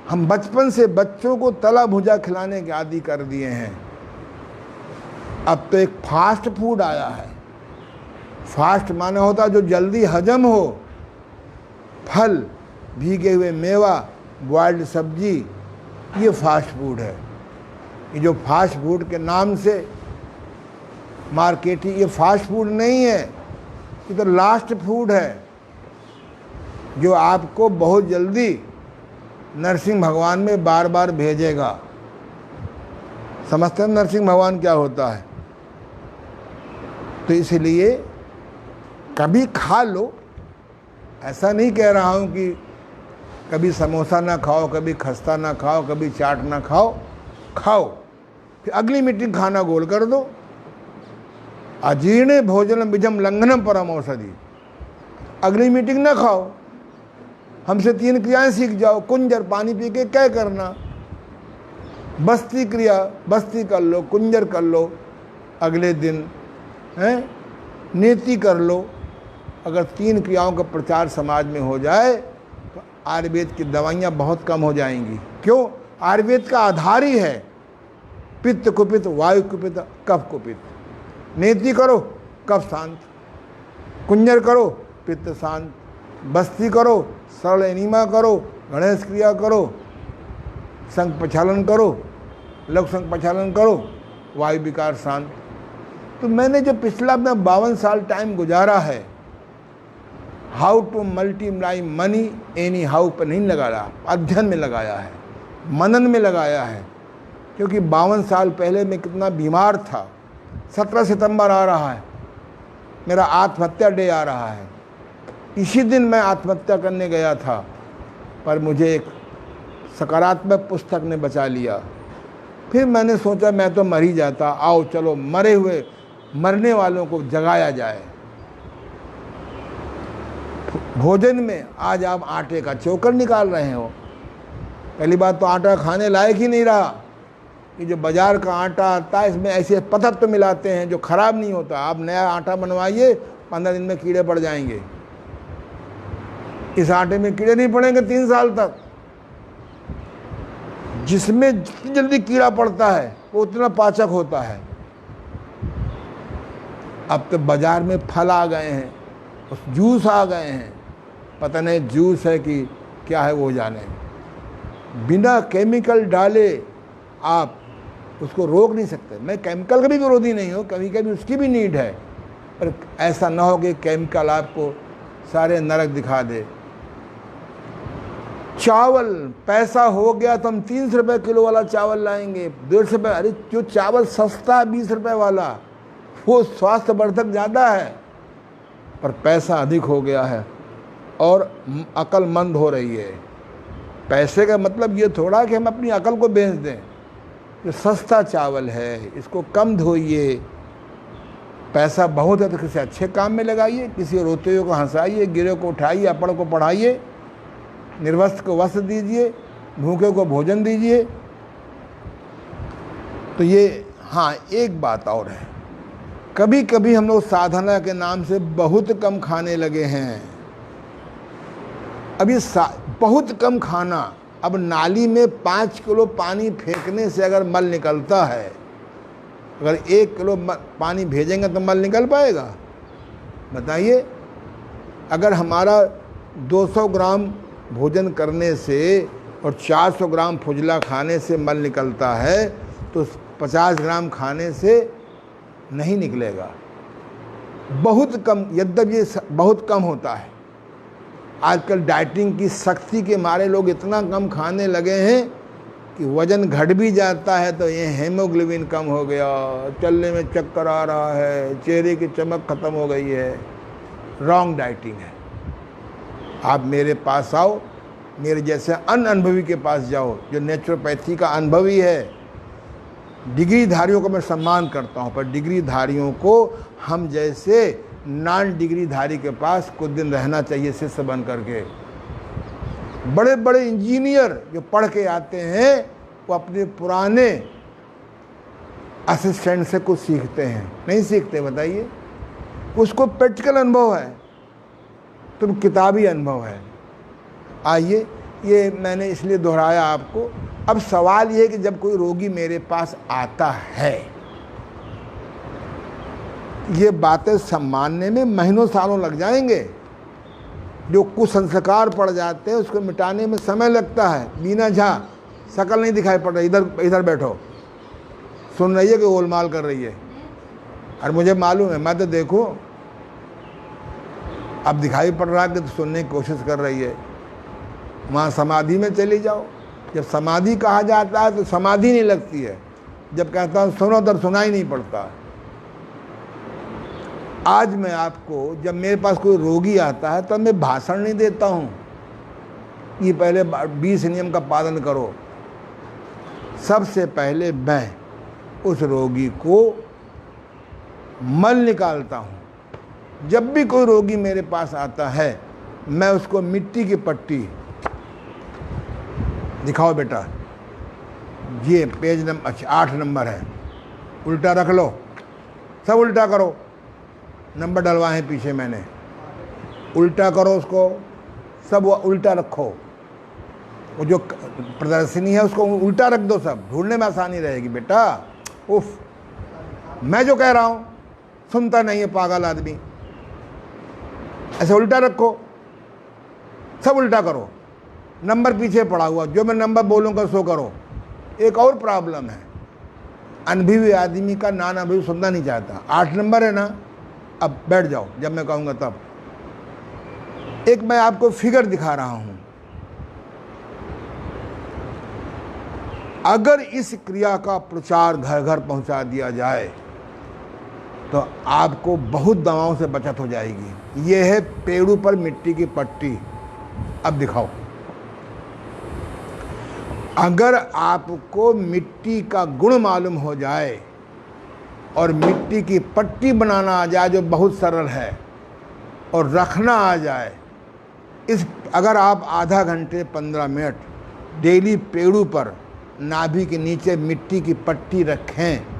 हम बचपन से बच्चों को तला भुजा खिलाने के आदी कर दिए हैं। अब तो एक फास्ट फूड आया है। फास्ट माने होता जो जल्दी हजम हो। फल, भीगे हुए मेवा, बॉइल्ड सब्जी, ये फास्ट फूड है। ये जो फास्ट फूड के नाम से मार्केटिंग, ये फास्ट फूड नहीं है, ये तो लास्ट फूड है जो आपको बहुत जल्दी नरसिंह भगवान में बार बार भेजेगा। समझते हैं नरसिंह भगवान क्या होता है। तो इसलिए कभी खा लो। ऐसा नहीं कह रहा हूँ कि कभी समोसा ना खाओ, कभी खस्ता ना खाओ, कभी चाट ना खाओ। खाओ, फिर अगली मीटिंग खाना गोल कर दो। अजीर्ण भोजनम बीजम लंघनम परम औषधि। अगली मीटिंग ना खाओ। हमसे 3 क्रियाएं सीख जाओ। कुंजर, पानी पी के क्या करना। बस्ती क्रिया, बस्ती कर लो, कुंजर कर लो। अगले दिन हैं नेति कर लो। अगर 3 क्रियाओं का प्रचार समाज में हो जाए तो आयुर्वेद की दवाइयाँ बहुत कम हो जाएंगी। क्यों? आयुर्वेद का आधार ही है पित्त कुपित, वायु कुपित, कफ कुपित। नेति करो, कफ शांत। कुंजर करो, पित्त शांत। बस्ती करो, सरल एनिमा करो, गणेश क्रिया करो, संघ प्रक्षालन करो, लघु संघ प्रक्षालन करो, वायु विकार शांत। तो मैंने जो पिछला अपना 52 साल टाइम गुजारा है, how to multiply money any how पर नहीं लगाया, अध्ययन में लगाया है, मनन में लगाया है। क्योंकि 52 साल पहले मैं कितना बीमार था। 17 सितंबर आ रहा है, मेरा आत्महत्या डे आ रहा है। इसी दिन मैं आत्महत्या करने गया था, पर मुझे एक सकारात्मक पुस्तक ने बचा लिया। फिर मैंने सोचा मैं तो मर ही जाता, आओ चलो मरने वालों को जगाया जाए। भोजन में आज आप आटे का चोकर निकाल रहे हो। पहली बात तो आटा खाने लायक ही नहीं रहा। ये जो बाजार का आटा आता है, इसमें ऐसे पदार्थ तो मिलाते हैं जो खराब नहीं होता। आप नया आटा बनवाइए, 15 दिन में कीड़े पड़ जाएंगे। इस आटे में कीड़े नहीं पड़ेंगे 3 साल तक। जिसमें जितनी जल्दी कीड़ा पड़ता है वो उतना पाचक होता है। अब तो बाजार में फल आ गए हैं, जूस आ गए हैं, पता नहीं जूस है कि क्या है वो जाने। बिना केमिकल डाले आप उसको रोक नहीं सकते। मैं केमिकल का भी विरोधी नहीं हूँ, कभी कभी उसकी भी नीड है, पर ऐसा ना हो कि केमिकल आपको सारे नरक दिखा दे। चावल पैसा हो गया तो हम 300 रुपये किलो वाला चावल लाएंगे, 150 रुपये। अरे जो चावल सस्ता 20 रुपये वाला वो स्वास्थ्यवर्धक ज़्यादा है, पर पैसा अधिक हो गया है और अक्लमंद हो रही है। पैसे का मतलब ये थोड़ा कि हम अपनी अकल को बेच दें। जो सस्ता चावल है इसको कम धोइए। पैसा बहुत है तो किसी अच्छे काम में लगाइए, किसी रोते हुए को हंसाइए, गिरे को उठाइए, अपड़ को पढ़ाइए, निर्वस्त्र को वस्त्र दीजिए, भूखे को भोजन दीजिए। तो ये हाँ, एक बात और है, कभी कभी हम लोग साधना के नाम से बहुत कम खाने लगे हैं। अब ये बहुत कम खाना, अब नाली में 5 किलो पानी फेंकने से अगर मल निकलता है, अगर 1 किलो पानी भेजेंगे तो मल निकल पाएगा? बताइए। अगर हमारा 200 ग्राम भोजन करने से और 400 ग्राम फुजला खाने से मल निकलता है, तो 50 ग्राम खाने से नहीं निकलेगा। बहुत कम, यद्यपि ये बहुत कम होता है। आजकल डाइटिंग की सख्ती के मारे लोग इतना कम खाने लगे हैं कि वजन घट भी जाता है तो ये हेमोग्लोबिन कम हो गया, चलने में चक्कर आ रहा है, चेहरे की चमक खत्म हो गई है। रॉन्ग डाइटिंग है। आप मेरे पास आओ, मेरे जैसे अनुभवी के पास जाओ जो नेचुरोपैथी का अनुभवी है। डिग्रीधारियों को मैं सम्मान करता हूँ, पर डिग्रीधारियों को हम जैसे नॉन डिग्रीधारी के पास कुछ दिन रहना चाहिए शिष्य बन करके। बड़े बड़े इंजीनियर जो पढ़ के आते हैं वो अपने पुराने असिस्टेंट से कुछ सीखते हैं, नहीं सीखते? बताइए। उसको प्रैक्टिकल अनुभव है, तुम किताबी अनुभव है। आइए, ये मैंने इसलिए दोहराया आपको। अब सवाल ये है कि जब कोई रोगी मेरे पास आता है, ये बातें सम्मानने में महीनों सालों लग जाएंगे। जो कुसंस्कार पड़ जाते हैं उसको मिटाने में समय लगता है। बीना झा शकल नहीं दिखाई पड़ रही, इधर बैठो, सुन रही है कि गोलमाल कर रही है। और मुझे मालूम है, मैं तो देखो अब दिखाई पड़ रहा है कि तो सुनने की कोशिश कर रही है। वहाँ समाधि में चली जाओ। जब समाधि कहा जाता है तो समाधि नहीं लगती है। जब कहता हूँ सुनो तो सुनाई नहीं पड़ता। आज मैं आपको, जब मेरे पास कोई रोगी आता है तो मैं भाषण नहीं देता हूँ ये पहले 20 नियम का पालन करो। सबसे पहले मैं उस रोगी को मल निकालता हूँ। जब भी कोई रोगी मेरे पास आता है मैं उसको मिट्टी की पट्टी, दिखाओ बेटा, ये पेज नंबर 8 नंबर है, उल्टा रख लो, सब उल्टा करो। नंबर डलवाए हैं पीछे मैंने। उल्टा करो उसको, सब वो उल्टा रखो, वो जो प्रदर्शनी है उसको उल्टा रख दो, सब ढूंढने में आसानी रहेगी बेटा। उफ, मैं जो कह रहा हूँ सुनता नहीं है पागल आदमी। ऐसे उल्टा रखो, सब उल्टा करो, नंबर पीछे पड़ा हुआ, जो मैं नंबर बोलूँगा सो करो। एक और प्रॉब्लम है, अनुभवी आदमी का नान अनुभवी सुनना नहीं चाहता। 8 नंबर है ना, अब बैठ जाओ जब मैं कहूँगा तब। एक मैं आपको फिगर दिखा रहा हूँ, अगर इस क्रिया का प्रचार घर घर पहुँचा दिया जाए तो आपको बहुत दवाओं से बचत हो जाएगी। ये है पेड़ों पर मिट्टी की पट्टी। अब दिखाओ, अगर आपको मिट्टी का गुण मालूम हो जाए और मिट्टी की पट्टी बनाना आ जाए जो बहुत सरल है, और रखना आ जाए, अगर आप आधा घंटे 15 मिनट डेली पेड़ों पर नाभि के नीचे मिट्टी की पट्टी रखें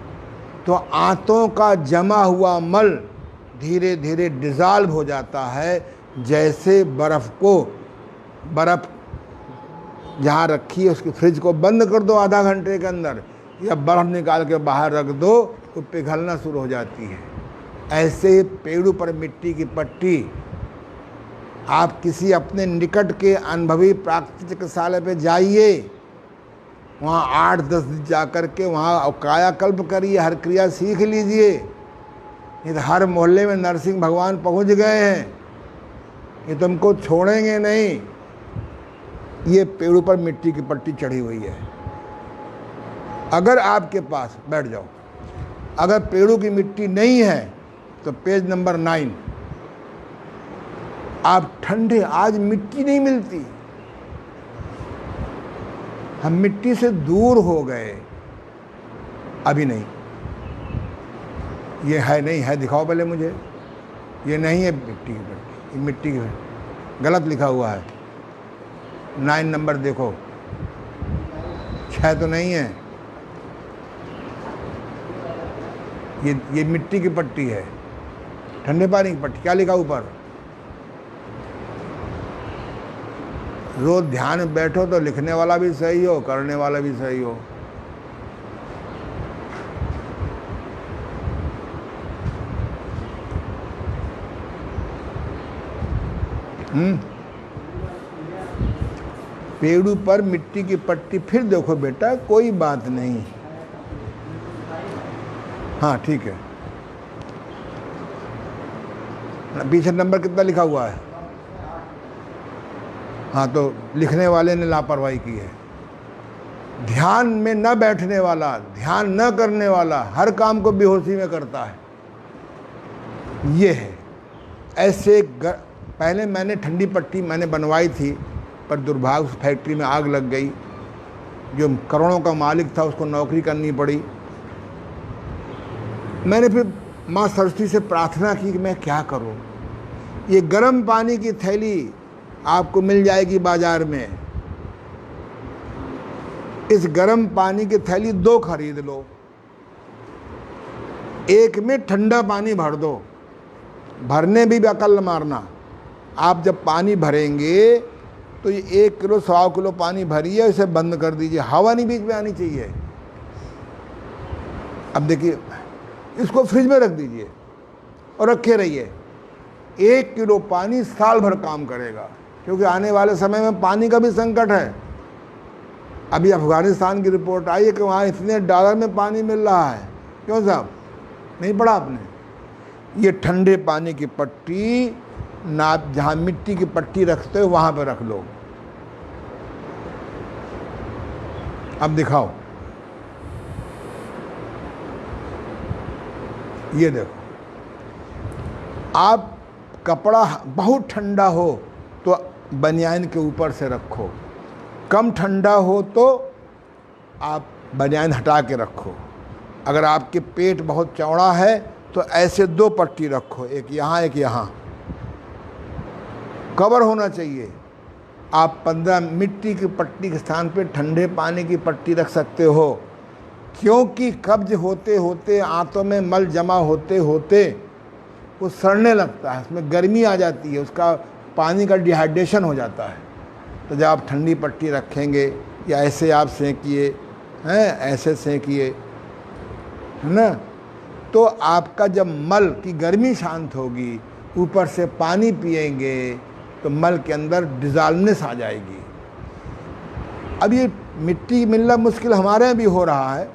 तो आंतों का जमा हुआ मल धीरे धीरे डिज़ॉल्व हो जाता है। जैसे बर्फ़ जहाँ रखी है उसकी फ्रिज को बंद कर दो आधा घंटे के अंदर, या बर्फ़ निकाल के बाहर रख दो तो पिघलना शुरू हो जाती है। ऐसे पेड़ों पर मिट्टी की पट्टी, आप किसी अपने निकट के अनुभवी प्राकृतिक चिकित्सालय पे जाइए, वहाँ 8-10 दिन जा कर के वहाँ कायाकल्प करिए, हर क्रिया सीख लीजिए। ये तो हर मोहल्ले में नरसिंह भगवान पहुँच गए हैं, ये तुमको छोड़ेंगे नहीं। ये पेड़ों पर मिट्टी की पट्टी चढ़ी हुई है। अगर आपके पास, बैठ जाओ, अगर पेड़ों की मिट्टी नहीं है तो पेज नंबर 9, आप ठंडे, आज मिट्टी नहीं मिलती, हम मिट्टी से दूर हो गए। अभी नहीं, ये है नहीं है, दिखाओ पहले मुझे। ये नहीं है मिट्टी की पट्टी, ये मिट्टी की गलत लिखा हुआ है। 9 नंबर देखो, 6 तो नहीं है, ये मिट्टी की पट्टी है, ठंडे पानी की पट्टी। क्या लिखा ऊपर? रोज ध्यान में बैठो तो लिखने वाला भी सही हो, करने वाला भी सही हो। पेड़ों पर मिट्टी की पट्टी, फिर देखो बेटा, कोई बात नहीं। हाँ ठीक है, पीछे नंबर कितना लिखा हुआ है? हाँ, तो लिखने वाले ने लापरवाही की है। ध्यान में न बैठने वाला, ध्यान न करने वाला हर काम को बेहोशी में करता है, ये है। ऐसे पहले मैंने ठंडी पट्टी मैंने बनवाई थी, पर दुर्भाग्य से फैक्ट्री में आग लग गई। जो करोड़ों का मालिक था उसको नौकरी करनी पड़ी। मैंने फिर माँ सरस्वती से प्रार्थना की कि मैं क्या करूं। ये गर्म पानी की थैली आपको मिल जाएगी बाजार में, इस गर्म पानी की थैली 2 खरीद लो, एक में ठंडा पानी भर दो। भरने भी अकल मारना, आप जब पानी भरेंगे तो ये 1 किलो 1.25 किलो पानी भरिए, इसे बंद कर दीजिए, हवा नहीं बीच में आनी चाहिए। अब देखिए, इसको फ्रिज में रख दीजिए और रखे रहिए। 1 किलो पानी साल भर काम करेगा, क्योंकि आने वाले समय में पानी का भी संकट है। अभी अफगानिस्तान की रिपोर्ट आई है कि वहाँ इतने डॉलर में पानी मिल रहा है। क्यों साहब, नहीं पढ़ा आपने? ये ठंडे पानी की पट्टी ना, जहाँ मिट्टी की पट्टी रखते हो वहाँ पर रख लो। अब दिखाओ, ये देखो, आप कपड़ा बहुत ठंडा हो तो बनियान के ऊपर से रखो, कम ठंडा हो तो आप बनियान हटा के रखो। अगर आपके पेट बहुत चौड़ा है तो ऐसे 2 पट्टी रखो, एक यहाँ एक यहाँ, कवर होना चाहिए। आप 15 मिट्टी की पट्टी के स्थान पे ठंडे पानी की पट्टी रख सकते हो, क्योंकि कब्ज होते होते, आंतों में मल जमा होते होते वो सड़ने लगता है, उसमें गर्मी आ जाती है, उसका पानी का डिहाइड्रेशन हो जाता है। तो जब आप ठंडी पट्टी रखेंगे या ऐसे आप सेंकिए, हैं ऐसे सेंकिए, है ना, तो आपका जब मल की गर्मी शांत होगी, ऊपर से पानी पिएंगे तो मल के अंदर डिज़ॉल्वनेस आ जाएगी। अब ये मिट्टी मिलना मुश्किल हमारे यहाँ भी हो रहा है,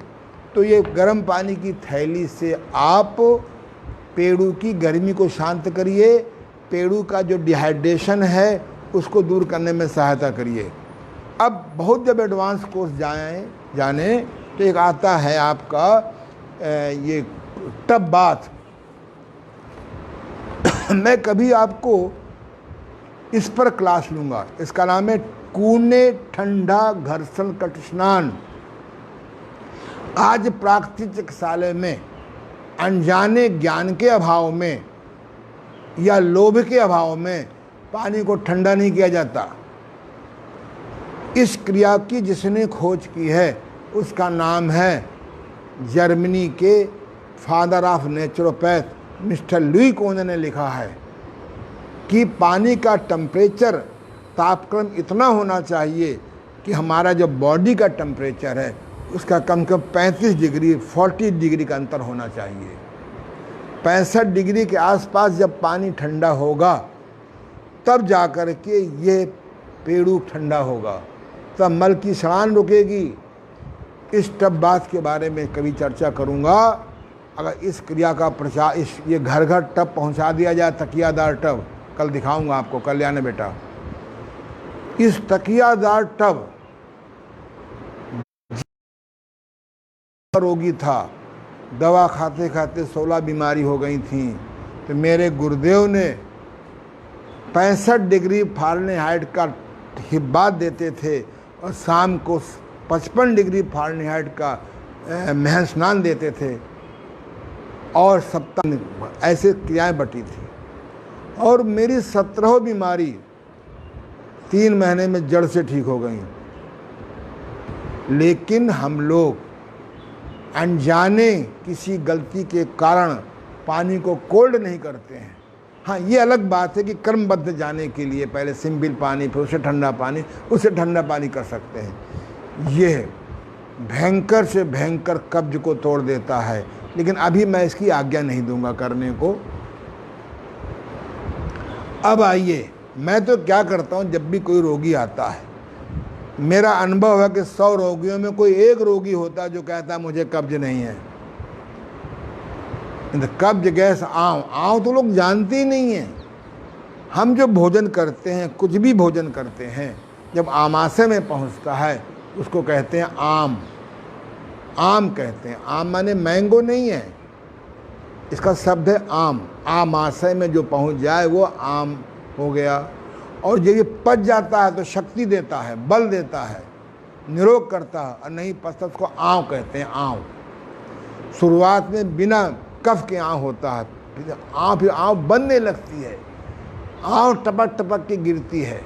तो ये गर्म पानी की थैली से आप पेड़ों की गर्मी को शांत करिए, पेड़ों का जो डिहाइड्रेशन है उसको दूर करने में सहायता करिए। अब बहुत जब एडवांस कोर्स जाने तो एक आता है आपका ये टब बाथ। मैं कभी आपको इस पर क्लास लूँगा, इसका नाम है कूने ठंडा घर्षण कट स्नान। आज प्राकृतिक चिकित्सालय में अनजाने ज्ञान के अभाव में या लोभ के अभाव में पानी को ठंडा नहीं किया जाता। इस क्रिया की जिसने खोज की है उसका नाम है जर्मनी के father of naturopath mister Louis कोने ने लिखा है कि पानी का टेम्परेचर तापक्रम इतना होना चाहिए कि हमारा जो बॉडी का टेम्परेचर है उसका कम से कम 35 डिग्री 40 डिग्री का अंतर होना चाहिए। 65 डिग्री के आसपास जब पानी ठंडा होगा तब जा कर के ये पेड़ू ठंडा होगा, तब मल की सड़ान रुकेगी। इस टब बाथ के बारे में कभी चर्चा करूँगा। अगर इस क्रिया का प्रचार ये घर घर टब पहुँचा दिया जाए, तकियादार टब, कल दिखाऊंगा आपको, कल्याण बेटा। इस तकियादार टब रोगी था, दवा खाते खाते 16 बीमारी हो गई थी, तो मेरे गुरुदेव ने 65 डिग्री फ़ारेनहाइट का हिब्बात देते थे और शाम को 55 डिग्री फ़ारेनहाइट का महन स्नान देते थे, और सप्ताह ऐसे क्रियाएं बटी थी। और मेरी 17 बीमारी 3 महीने में जड़ से ठीक हो गई। लेकिन हम लोग अनजाने किसी गलती के कारण पानी को कोल्ड नहीं करते हैं। हाँ, ये अलग बात है कि क्रमबद्ध जाने के लिए पहले सिंपल पानी, फिर उसे ठंडा पानी, उसे ठंडा पानी कर सकते हैं। ये भयंकर से भयंकर कब्ज को तोड़ देता है, लेकिन अभी मैं इसकी आज्ञा नहीं दूंगा करने को। अब आइए, मैं तो क्या करता हूँ, जब भी कोई रोगी आता है, मेरा अनुभव है कि 100 रोगियों में कोई एक रोगी होता है जो कहता है मुझे कब्ज नहीं है। कब्ज गैस आँव तो लोग जानते ही नहीं हैं। हम जो भोजन करते हैं, कुछ भी भोजन करते हैं, जब आमाशय में पहुंचता है उसको कहते हैं आम। आम कहते हैं, आम माने मैंगो नहीं है, इसका शब्द है आम। आमाशय में जो पहुंच जाए वो आम हो गया। और जब ये पच जाता है तो शक्ति देता है, बल देता है, निरोग करता है। और नहीं पचता उसको आँव कहते हैं, आँव। शुरुआत में बिना कफ के आँव होता है, फिर आँव बनने लगती है, आँव टपक टपक के गिरती है।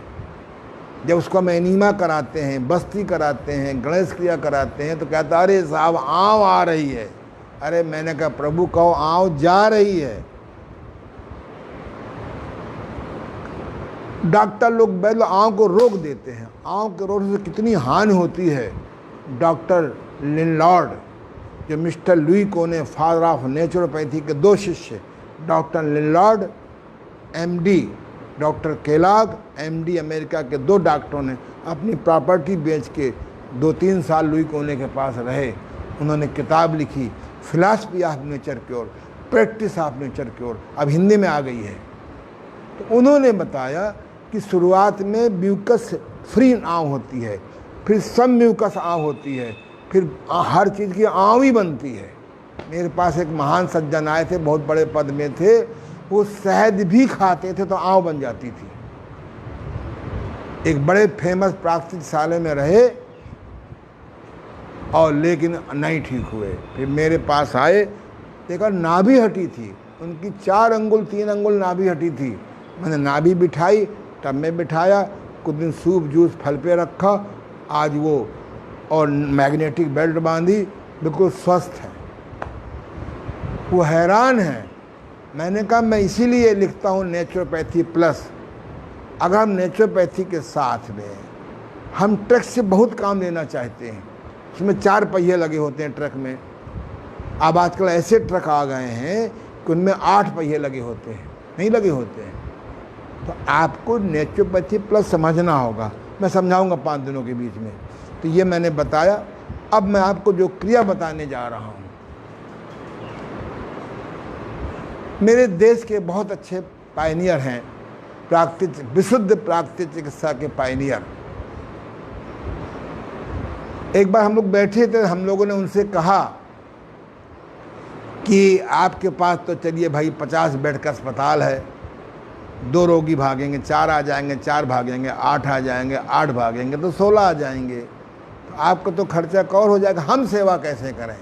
जब उसको हम एनीमा कराते हैं, बस्ती कराते हैं, गणेश क्रिया कराते हैं, तो कहता अरे साहब आँव आ रही है। अरे मैंने कहा प्रभु कहो आँव जा रही है। डॉक्टर लोग बैल आँव को रोक देते हैं। आँव के रोकने से कितनी हानि होती है। डॉक्टर लिनलॉर्ड, जो mister Louis Kuhne father of naturopathy के 2 शिष्य, doctor Lindlahr MD, doctor Kellogg MD, America के 2 डॉक्टरों ने अपनी प्रॉपर्टी बेच के 2-3 साल लुई कोने के पास रहे। उन्होंने किताब लिखी, philosophy of nature cure, practice of nature cure, अब हिंदी में आ गई है। तो उन्होंने बताया कि शुरुआत में म्यूकस फ्री आँव होती है, फिर सब म्यूकस आँव होती है, फिर हर चीज़ की आँव ही बनती है। मेरे पास एक महान सज्जन आए थे, बहुत बड़े पद में थे, वो शहद भी खाते थे तो आँव बन जाती थी। एक बड़े फेमस प्राकृतिक चिकित्सालय में रहे और लेकिन नहीं ठीक हुए। फिर मेरे पास आए, देखा नाभि हटी थी उनकी, 4 अंगुल 3 अंगुल नाभि हटी थी। मैंने नाभि बिठाई, टब में बिठाया, कुछ दिन सूप जूस फल पे रखा, आज वो और मैग्नेटिक बेल्ट बांधी, बिल्कुल स्वस्थ है। वो हैरान है मैंने कहा मैं इसीलिए लिखता हूँ नेचुरोपैथी प्लस। अगर हम नेचुरोपैथी के साथ में हम ट्रक से बहुत काम लेना चाहते हैं, उसमें 4 पहिए लगे होते हैं ट्रक में। अब आजकल ऐसे ट्रक आ गए हैं कि उनमें 8 पहिए लगे होते हैं, नहीं लगे होते हैं। तो आपको नेचुरोपैथी प्लस समझना होगा। मैं समझाऊंगा 5 दिनों के बीच में। तो ये मैंने बताया। अब मैं आपको जो क्रिया बताने जा रहा हूँ, मेरे देश के बहुत अच्छे पायनियर हैं, प्राकृतिक विशुद्ध प्राकृतिक चिकित्सा के पायनियर। एक बार हम लोग बैठे थे, हम लोगों ने उनसे कहा कि आपके पास तो चलिए भाई 50 बेड का अस्पताल है, 2 रोगी भागेंगे, 4 आ जाएंगे, 4 भागेंगे, 8 आ जाएंगे, 8 भागेंगे तो 16 आ जाएंगे, तो आपको तो खर्चा कवर हो जाएगा, हम सेवा कैसे करें।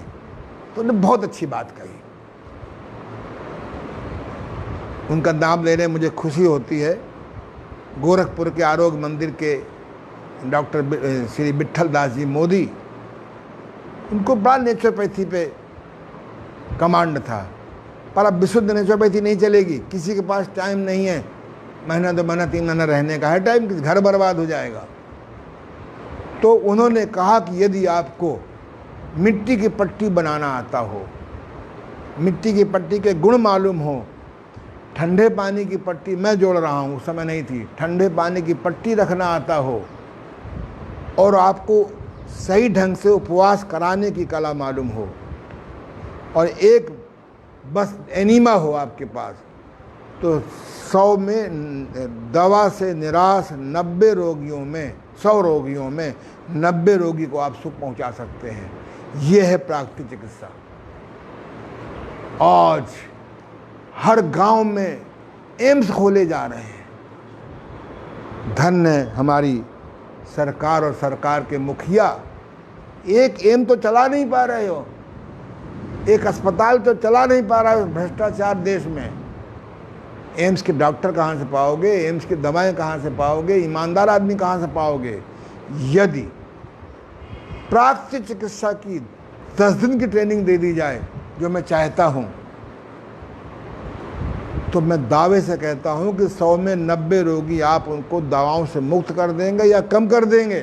तो उन्होंने बहुत अच्छी बात कही। उनका नाम लेने मुझे खुशी होती है। गोरखपुर के आरोग्य मंदिर के डॉक्टर श्री विट्ठल दास जी मोदी, उनको बड़ा नेचुरोपैथी पे कमांड था। पर अब विशुद्ध नेचुरोपैथी नहीं चलेगी, किसी के पास टाइम नहीं है, महीना 2 महीना 3 महीना रहने का है टाइम, घर बर्बाद हो जाएगा। तो उन्होंने कहा कि यदि आपको मिट्टी की पट्टी बनाना आता हो, मिट्टी की पट्टी के गुण मालूम हो, ठंडे पानी की पट्टी मैं जोड़ रहा हूँ, उस समय नहीं थी, ठंडे पानी की पट्टी रखना आता हो, और आपको सही ढंग से उपवास कराने की कला मालूम हो, और एक बस एनीमा हो आपके पास, तो 100 में दवा से निराश 90 रोगियों में, 100 रोगियों में 90 रोगी को आप सुख पहुंचा सकते हैं। ये है प्राकृतिक चिकित्सा। आज हर गांव में एम्स खोले जा रहे हैं। धन्य हमारी सरकार और सरकार के मुखिया। एक एम्स तो चला नहीं पा रहे हो, एक अस्पताल तो चला नहीं पा रहा है भ्रष्टाचार देश में। एम्स के डॉक्टर कहाँ से पाओगे, एम्स की दवाएं कहाँ से पाओगे, ईमानदार आदमी कहाँ से पाओगे। यदि प्राकृतिक चिकित्सा की 10 दिन की ट्रेनिंग दे दी जाए, जो मैं चाहता हूँ, तो मैं दावे से कहता हूँ कि 100 में 90 रोगी आप उनको दवाओं से मुक्त कर देंगे या कम कर देंगे।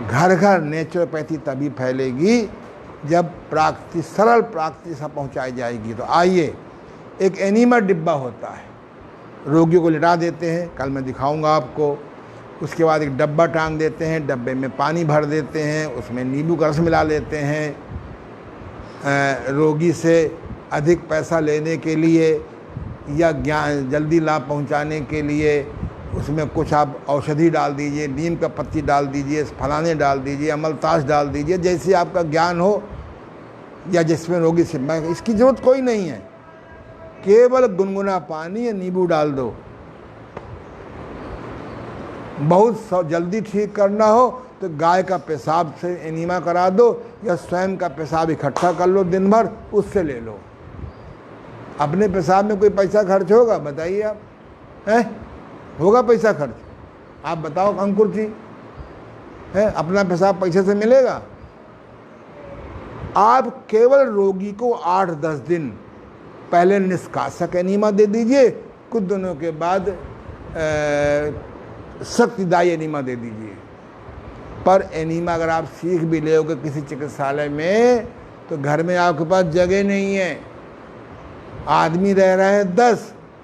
घर घर नेचुरोपैथी तभी फैलेगी जब प्राकृतिक, सरल प्राकृतिक सा पहुँचाई जाएगी। तो आइए, एक एनीमा डिब्बा होता है, रोगियों को लिटा देते हैं, कल मैं दिखाऊंगा आपको। उसके बाद एक डब्बा टांग देते हैं, डब्बे में पानी भर देते हैं, उसमें नींबू का रस मिला लेते हैं। रोगी से अधिक पैसा लेने के लिए या ज्ञान जल्दी लाभ पहुंचाने के लिए उसमें कुछ आप औषधि डाल दीजिए, नीम का पत्ती डाल दीजिए, फलाने डाल दीजिए, अमलतास डाल दीजिए, जैसे आपका ज्ञान हो या जिसमें रोगी से। मैं इसकी ज़रूरत कोई नहीं है, केवल गुनगुना पानी या नींबू डाल दो। बहुत जल्दी ठीक करना हो तो गाय का पेशाब से एनीमा करा दो, या स्वयं का पेशाब इकट्ठा कर लो दिन भर, उससे ले लो। अपने पेशाब में कोई पैसा खर्च होगा, बताइए आप, हैं? होगा पैसा खर्च? आप बताओ अंकुर जी, है अपना पेशाब पैसे से मिलेगा? आप केवल रोगी को 8-10 दिन पहले निष्कासक एनीमा दे दीजिए, कुछ दिनों के बाद शक्तिदायी एनीमा दे दीजिए। पर एनीमा अगर आप सीख भी लेओगे किसी चिकित्सालय में, तो घर में आपके पास जगह नहीं है। आदमी रह रहे हैं 10,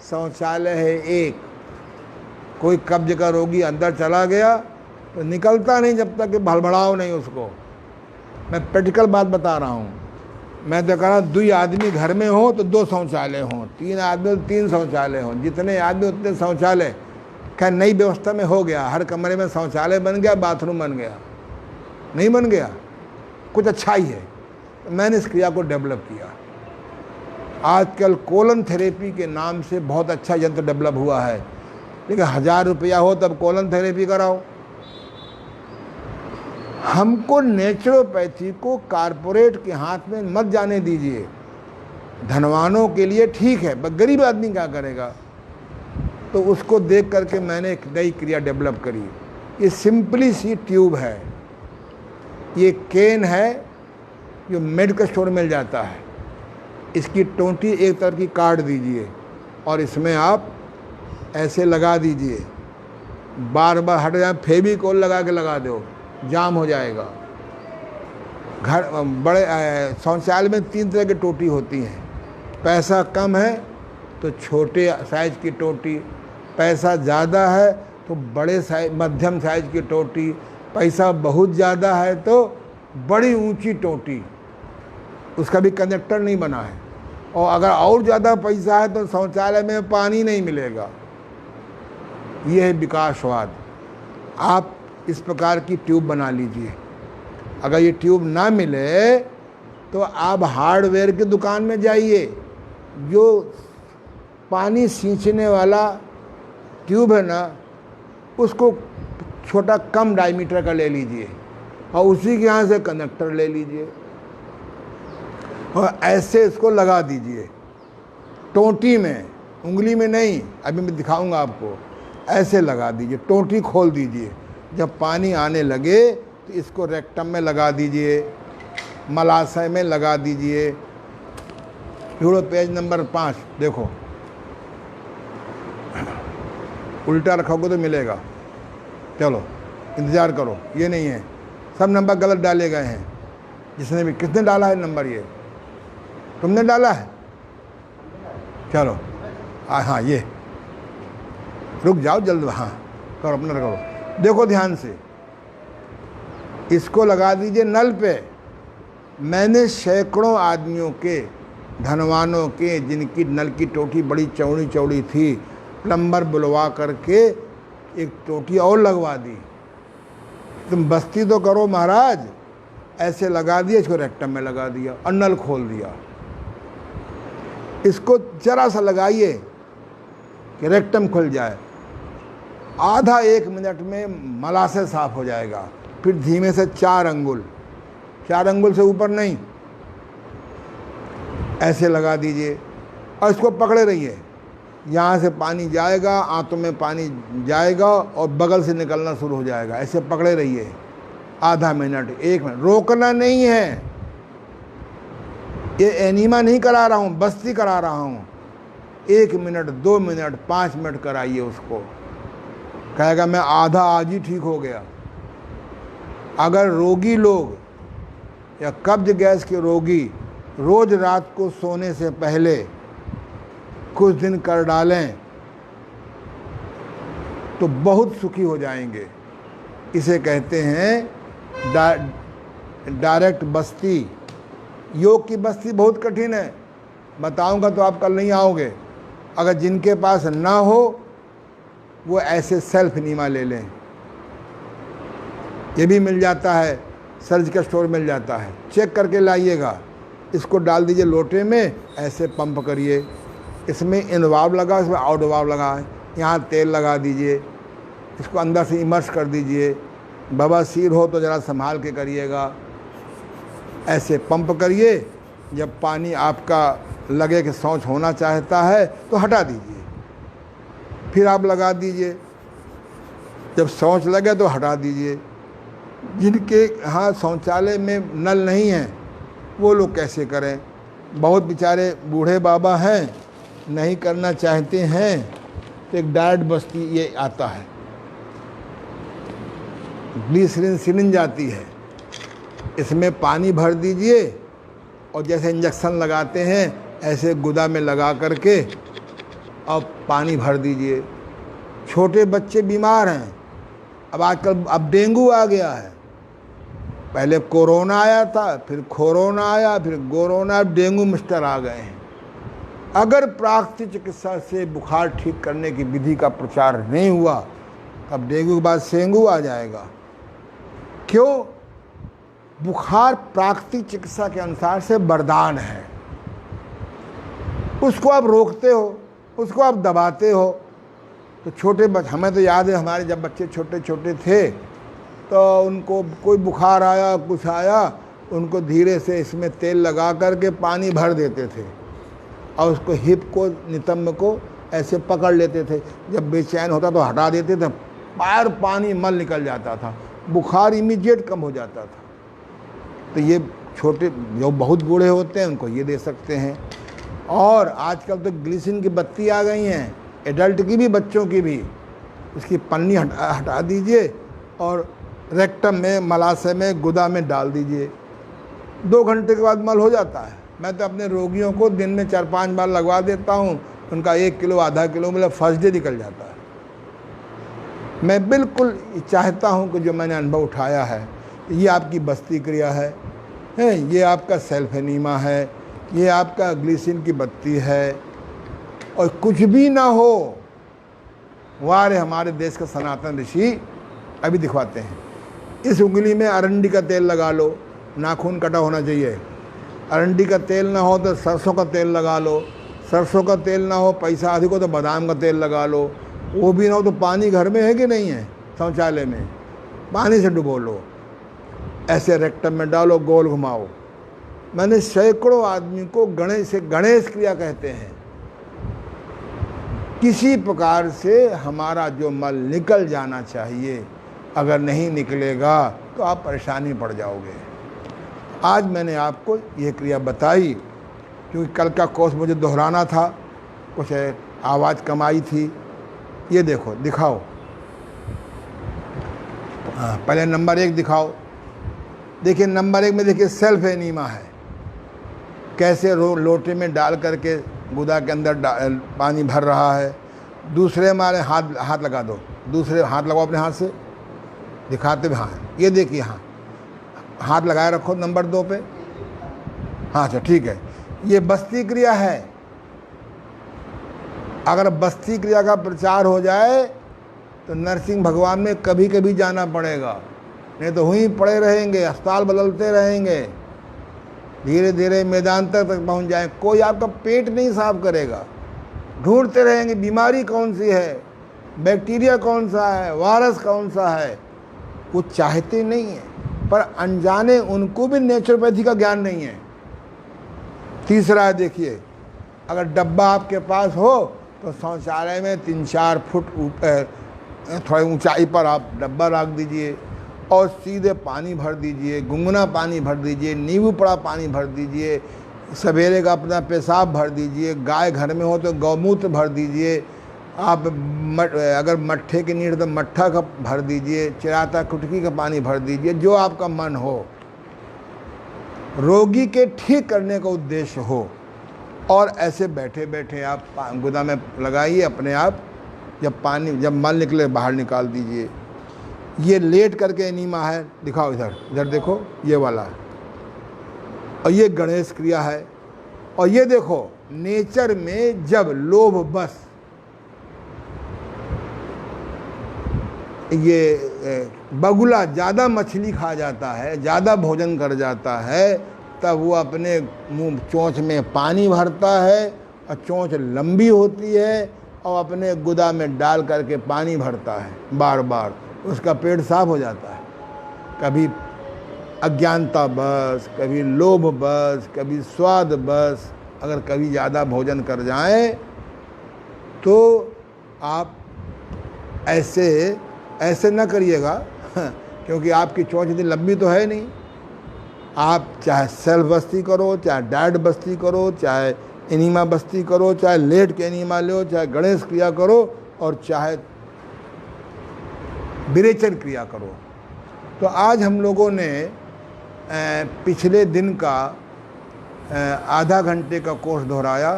शौचालय है 1। कोई कब्ज का रोगी अंदर चला गया तो निकलता नहीं जब तक कि भड़बड़ाओ नहीं उसको। मैं प्रैक्टिकल बात बता रहा हूँ। मैं तो कह रहा हूँ 2 आदमी घर में हो तो 2 शौचालय हों, 3 आदमी तो 3 शौचालय हों, जितने आदमी उतने शौचालय। खैर नई व्यवस्था में हो गया, हर कमरे में शौचालय बन गया, बाथरूम बन गया। नहीं बन गया, कुछ अच्छा ही है। मैंने इस क्रिया को डेवलप किया। आजकल कोलन थेरेपी के नाम से बहुत अच्छा यंत्र डेवलप हुआ है, लेकिन 1000 रुपया हो तब कोलन थेरेपी कराओ। हमको नेचुरोपैथी को कारपोरेट के हाथ में मत जाने दीजिए। धनवानों के लिए ठीक है, पर गरीब आदमी क्या करेगा? तो उसको देख करके मैंने एक नई क्रिया डेवलप करी। ये सिंपली सी ट्यूब है, ये केन है, जो मेडिकल स्टोर में मिल जाता है। इसकी टोंटी एक तरफ की काट दीजिए और इसमें आप ऐसे लगा दीजिए, बार बार हट जाए, फेविकोल लगा के लगा दो, जाम हो जाएगा। घर बड़े शौचालय में 3 तरह की टोटी होती हैं। पैसा कम है तो छोटे साइज़ की टोटी, पैसा ज़्यादा है तो बड़े साइज मध्यम साइज़ की टोटी, पैसा बहुत ज़्यादा है तो बड़ी ऊंची टोटी, उसका भी कनेक्टर नहीं बना है। और अगर और ज़्यादा पैसा है तो शौचालय में पानी नहीं मिलेगा। ये है विकासवाद। आप इस प्रकार की ट्यूब बना लीजिए। अगर ये ट्यूब ना मिले तो आप हार्डवेयर की दुकान में जाइए, जो पानी सींचने वाला ट्यूब है ना, उसको छोटा कम डायमीटर का ले लीजिए और उसी के यहाँ से कनेक्टर ले लीजिए और ऐसे इसको लगा दीजिए टोंटी में, उंगली में नहीं, अभी मैं दिखाऊंगा आपको। ऐसे लगा दीजिए, टोंटी खोल दीजिए, जब पानी आने लगे तो इसको रेक्टम में लगा दीजिए, मलाशय में लगा दीजिए। जोड़ो पेज नंबर 5, देखो उल्टा रखोगे तो मिलेगा। चलो इंतज़ार करो, ये नहीं है, सब नंबर गलत डाले गए हैं। जिसने भी, किसने डाला है नंबर? ये तुमने डाला है? चलो हाँ, ये रुक जाओ जल्द, हाँ करो, अपना करो। देखो ध्यान से, इसको लगा दीजिए नल पे। मैंने सैकड़ों आदमियों के, धनवानों के, जिनकी नल की टोटी बड़ी चौड़ी चौड़ी थी, प्लम्बर बुलवा करके एक टोटी और लगवा दी। तुम बस्ती तो करो महाराज। ऐसे लगा दिया, इसको रेक्टम में लगा दिया और नल खोल दिया। इसको जरा सा लगाइए कि रेक्टम खुल जाए, आधा 1 मिनट में मलाशय साफ हो जाएगा। फिर धीमे से 4 अंगुल, 4 अंगुल से ऊपर नहीं, ऐसे लगा दीजिए और इसको पकड़े रहिए। यहाँ से पानी जाएगा, आंतों में पानी जाएगा और बगल से निकलना शुरू हो जाएगा। ऐसे पकड़े रहिए आधा मिनट, 1 मिनट, रोकना नहीं है। ये एनीमा नहीं करा रहा हूँ, बस्ती करा रहा हूँ। 1 मिनट, 2 मिनट, 5 मिनट कराइए उसको। कहेगा मैं आधा आज ही ठीक हो गया। अगर रोगी लोग या कब्ज गैस के रोगी रोज रात को सोने से पहले कुछ दिन कर डालें तो बहुत सुखी हो जाएंगे। इसे कहते हैं डायरेक्ट बस्ती। योग की बस्ती बहुत कठिन है, बताऊंगा तो आप कल नहीं आओगे। अगर जिनके पास ना हो वो ऐसे सेल्फ नीमा ले लें, ये भी मिल जाता है, सर्जिकल स्टोर मिल जाता है, चेक करके लाइएगा। इसको डाल दीजिए लोटे में, ऐसे पंप करिए। इसमें इनवाल्व लगा, इसमें आउट वाल्व लगा है, यहाँ तेल लगा दीजिए, इसको अंदर से इमर्स कर दीजिए। बवासीर हो तो ज़रा संभाल के करिएगा। ऐसे पंप करिए, जब पानी आपका लगे कि शौच होना चाहता है तो हटा दीजिए, फिर आप लगा दीजिए। जब शौच लगे तो हटा दीजिए। जिनके यहाँ शौचालय में नल नहीं है वो लोग कैसे करें? बहुत बेचारे बूढ़े बाबा हैं, नहीं करना चाहते हैं, तो एक डायरेक्ट बस्ती ये आता है, ग्लिसरीन सिरिंज आती है, इसमें पानी भर दीजिए और जैसे इंजेक्शन लगाते हैं ऐसे गुदा में लगा करके अब पानी भर दीजिए। छोटे बच्चे बीमार हैं, अब आजकल अब डेंगू आ गया है, पहले कोरोना आया था, फिर कोरोना आया, फिर गोरोना, अब डेंगू मिस्टर आ गए हैं। अगर प्राकृतिक चिकित्सा से बुखार ठीक करने की विधि का प्रचार नहीं हुआ तब डेंगू के बाद सेंगू आ जाएगा। क्यों? बुखार प्राकृतिक चिकित्सा के अनुसार से वरदान है, उसको आप रोकते हो, उसको आप दबाते हो। तो छोटे बच्चे, हमें तो याद है हमारे जब बच्चे छोटे छोटे थे तो उनको कोई बुखार आया, कुछ आया, उनको धीरे से इसमें तेल लगा करके पानी भर देते थे और उसको हिप को, नितंब को ऐसे पकड़ लेते थे। जब बेचैन होता तो हटा देते थे, बाहर पानी मल निकल जाता था, बुखार इमीडिएट कम हो जाता था। तो ये छोटे जो बहुत बूढ़े होते हैं उनको ये दे सकते हैं। और आजकल तो ग्लिसरीन की बत्ती आ गई हैं, एडल्ट की भी बच्चों की भी। इसकी पन्नी हटा दीजिए और रेक्टम में, मलाशय में, गुदा में डाल दीजिए, 2 घंटे के बाद मल हो जाता है। मैं तो अपने रोगियों को दिन में 4-5 बार लगवा देता हूँ, उनका 1 किलो आधा किलो मतलब फर्स्ट डे निकल जाता है। मैं बिल्कुल चाहता हूँ कि जो मैंने अनुभव उठाया है, ये आपकी बस्ती क्रिया है, ये आपका सेल्फ एनीमा है, ये आपका ग्लिसरीन की बत्ती है, और कुछ भी ना हो, वारे हमारे देश का सनातन ऋषि अभी दिखवाते हैं। इस उंगली में अरंडी का तेल लगा लो, नाखून कटा होना चाहिए। अरंडी का तेल ना हो तो सरसों का तेल लगा लो, सरसों का तेल ना हो, पैसा अधिक हो तो बादाम का तेल लगा लो, वो भी ना हो तो पानी घर में है कि नहीं है, शौचालय में, पानी से डुबो लो, ऐसे रेक्टम में डालो, गोल घुमाओ। मैंने सैकड़ों आदमी को गणेश क्रिया कहते हैं। किसी प्रकार से हमारा जो मल निकल जाना चाहिए, अगर नहीं निकलेगा तो आप परेशानी पड़ जाओगे। आज मैंने आपको ये क्रिया बताई क्योंकि कल का कोर्स मुझे दोहराना था, कुछ आवाज़ कम आई थी। ये देखो, दिखाओ, हाँ, पहले नंबर 1 दिखाओ। देखिए नंबर 1 में देखिए सेल्फ एनीमा है, कैसे लोटे में डाल करके गुदा के अंदर पानी भर रहा है। दूसरे हमारे हाथ लगा दो, दूसरे हाथ लगाओ अपने हाथ से, दिखाते हुए, हाँ ये देखिए, हाँ हाथ लगाए रखो नंबर 2 पे, हाँ अच्छा ठीक है। ये बस्ती क्रिया है। अगर बस्ती क्रिया का प्रचार हो जाए तो नरसिंह भगवान में कभी कभी जाना पड़ेगा, नहीं तो वहीं पड़े रहेंगे, अस्पताल बदलते रहेंगे, धीरे धीरे मैदान तक पहुंच जाए। कोई आपका पेट नहीं साफ करेगा, ढूंढते रहेंगे बीमारी कौन सी है, बैक्टीरिया कौन सा है, वायरस कौन सा है, वो चाहते नहीं है। पर अनजाने उनको भी नेचुरोपैथी का ज्ञान नहीं है। तीसरा देखिए, अगर डब्बा आपके पास हो तो शौचालय में 3-4 फुट ऊपर थोड़ी ऊंचाई पर आप डब्बा रख दीजिए और सीधे पानी भर दीजिए, गुनगुना पानी भर दीजिए, नींबू पड़ा पानी भर दीजिए, सवेरे का अपना पेशाब भर दीजिए, गाय घर में हो तो गौमूत्र भर दीजिए, आप अगर मट्ठे की नीड तो मट्ठा का भर दीजिए, चिराता कुटकी का पानी भर दीजिए, जो आपका मन हो, रोगी के ठीक करने का उद्देश्य हो। और ऐसे बैठे बैठे आप गुदा में लगाइए अपने आप, जब मल निकले बाहर निकाल दीजिए। ये लेट करके एनीमा है, दिखाओ इधर, इधर देखो, ये वाला, और ये गणेश क्रिया है। और ये देखो, नेचर में जब लोभ बस ये बगुला ज़्यादा मछली खा जाता है, ज़्यादा भोजन कर जाता है, तब वो अपने मुंह चोंच में पानी भरता है, और चोंच लंबी होती है, और अपने गुदा में डाल करके पानी भरता है बार बार, उसका पेट साफ हो जाता है। कभी अज्ञानता बस, कभी लोभ बस, कभी स्वाद बस, अगर कभी ज़्यादा भोजन कर जाएं तो आप ऐसे न करिएगा, क्योंकि आपकी चोंच इतनी लंबी तो है नहीं। आप चाहे सेल्फ बस्ती करो, चाहे डाइट बस्ती करो, चाहे एनीमा बस्ती करो, चाहे लेट के एनीमा लो, चाहे गणेश क्रिया करो, और चाहे विरेचन क्रिया करो। तो आज हम लोगों ने पिछले दिन का आधा घंटे का कोर्स दोहराया,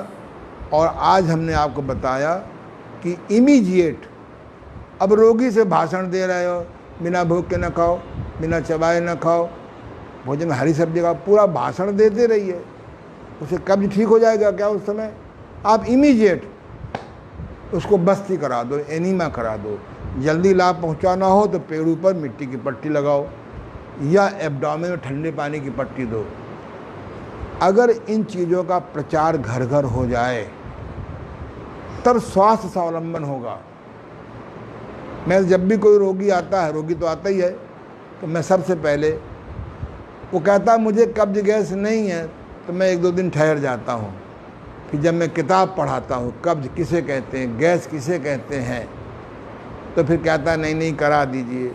और आज हमने आपको बताया कि इमीडिएट, अब रोगी से भाषण दे रहे हो, बिना भूख के न खाओ, बिना चबाए न खाओ, भोजन में हरी सब्जी का, पूरा भाषण देते रहिए, उसे कब्ज ठीक हो जाएगा क्या उस समय? आप इमीडिएट उसको बस्ती करा दो, एनीमा करा दो। जल्दी लाभ पहुंचाना हो तो पेड़ों पर मिट्टी की पट्टी लगाओ, या एब्डोमेन में ठंडे पानी की पट्टी दो। अगर इन चीज़ों का प्रचार घर घर हो जाए तब स्वास्थ्य स्वावलंबन होगा। मैं जब भी कोई रोगी आता है, रोगी तो आता ही है, तो मैं सबसे पहले, वो कहता है मुझे कब्ज गैस नहीं है, तो मैं 1-2 दिन ठहर जाता हूँ। फिर जब मैं किताब पढ़ाता हूँ कब्ज किसे कहते हैं, गैस किसे कहते हैं, तो फिर कहता है नहीं करा दीजिए।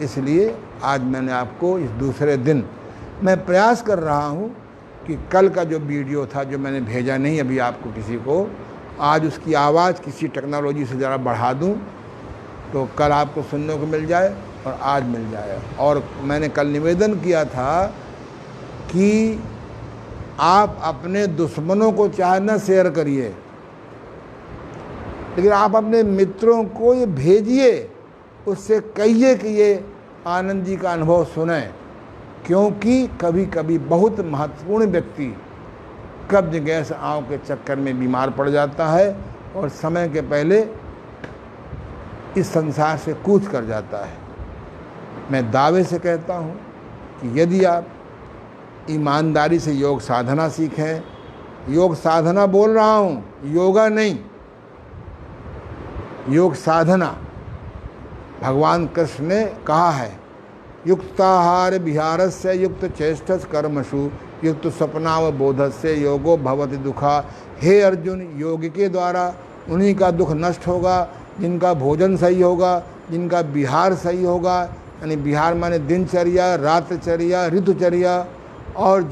इसलिए आज मैंने आपको इस दूसरे दिन मैं प्रयास कर रहा हूँ कि कल का जो वीडियो था जो मैंने भेजा नहीं अभी आपको किसी को, आज उसकी आवाज़ किसी टेक्नोलॉजी से ज़रा बढ़ा दूं तो कल आपको सुनने को मिल जाए और आज मिल जाए। और मैंने कल निवेदन किया था कि आप अपने दुश्मनों को चाहे न शेयर करिए, लेकिन आप अपने मित्रों को ये भेजिए, उससे कहिए कि ये आनंद जी का अनुभव सुने, क्योंकि कभी कभी बहुत महत्वपूर्ण व्यक्ति कब्ज गैस आंव के चक्कर में बीमार पड़ जाता है और समय के पहले इस संसार से कूच कर जाता है। मैं दावे से कहता हूँ कि यदि आप ईमानदारी से योग साधना सीखें, योग साधना बोल रहा हूँ, योगा नहीं, योग साधना, भगवान कृष्ण ने कहा है युक्ताहार विहारस्य युक्त चेष्टस कर्मसु युक्त स्वप्नावबोधस्य योगो भवति दुखा। हे अर्जुन, योग के द्वारा उन्हीं का दुख नष्ट होगा जिनका भोजन सही होगा, जिनका विहार सही होगा, यानी विहार माने दिनचर्या, रातचर्या, ऋतुचर्या, और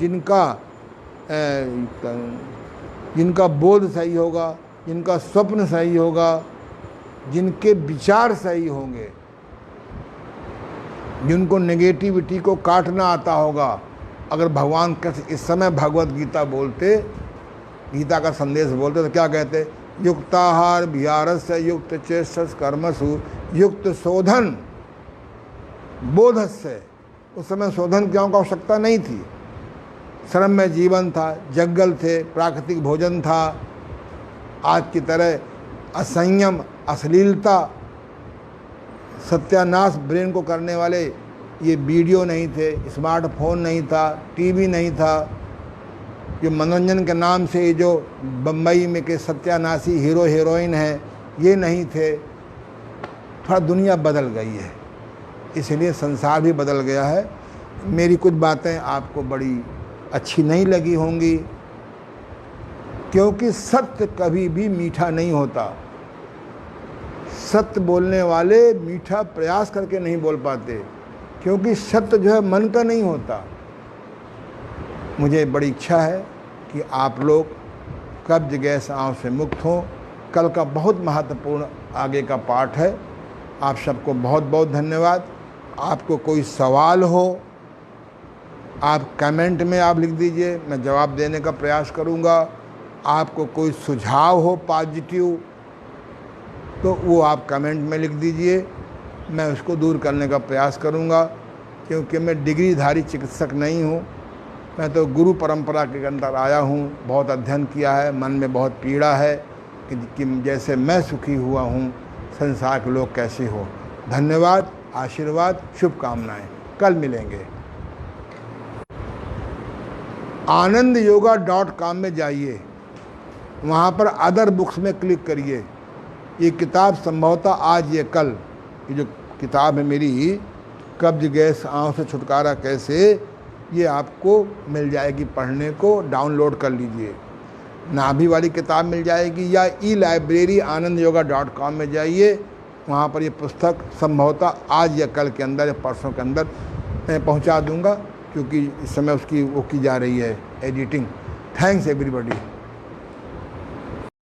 जिनका बोध सही होगा, जिनका स्वप्न सही होगा, जिनके विचार सही होंगे, जिनको नेगेटिविटी को काटना आता होगा। अगर भगवान कृष्ण इस समय भगवत गीता बोलते, गीता का संदेश बोलते तो क्या कहते? युक्ताहार विहारस्य युक्त चेष्टस कर्मसु युक्त शोधन बोधस्य। उस समय शोधन की आवश्यकता नहीं थी, श्रम में जीवन था, जंगल थे, प्राकृतिक भोजन था, आज की तरह असंयम, अश्लीलता, सत्यानाश ब्रेन को करने वाले ये वीडियो नहीं थे, स्मार्टफोन नहीं था, टीवी नहीं था, जो मनोरंजन के नाम से ये जो बम्बई में के सत्यानाशी हीरो हीरोइन हैं ये नहीं थे। थोड़ा दुनिया बदल गई है, इसलिए संसार भी बदल गया है। मेरी कुछ बातें आपको बड़ी अच्छी नहीं लगी होंगी, क्योंकि सत्य कभी भी मीठा नहीं होता। सत्य बोलने वाले मीठा प्रयास करके नहीं बोल पाते, क्योंकि सत्य जो है मन का नहीं होता। मुझे बड़ी इच्छा है कि आप लोग कब्ज गैस आंव से मुक्त हों। कल का बहुत महत्वपूर्ण आगे का पाठ है। आप सबको बहुत बहुत धन्यवाद। आपको कोई सवाल हो आप कमेंट में आप लिख दीजिए, मैं जवाब देने का प्रयास करूंगा। आपको कोई सुझाव हो पॉजिटिव तो वो आप कमेंट में लिख दीजिए, मैं उसको दूर करने का प्रयास करूंगा। क्योंकि मैं डिग्रीधारी चिकित्सक नहीं हूँ, मैं तो गुरु परंपरा के अंदर आया हूँ, बहुत अध्ययन किया है, मन में बहुत पीड़ा है कि जैसे मैं सुखी हुआ हूँ संसार के लोग कैसे हो। धन्यवाद, आशीर्वाद, शुभकामनाएं। कल मिलेंगे। AnandYoga.com में जाइए, वहाँ पर अदर बुक्स में क्लिक करिए। ये किताब संभवतः आज ये कल, ये जो किताब है मेरी कब्ज गैस आंव से छुटकारा कैसे, ये आपको मिल जाएगी पढ़ने को, डाउनलोड कर लीजिए। नाभि वाली किताब मिल जाएगी, या ई-लाइब्रेरी AnandYoga.com में जाइए, वहाँ पर ये पुस्तक संभवतः आज या कल के अंदर या परसों के अंदर मैं पहुँचा दूँगा, क्योंकि इस समय उसकी वो की जा रही है एडिटिंग। Thanks everybody.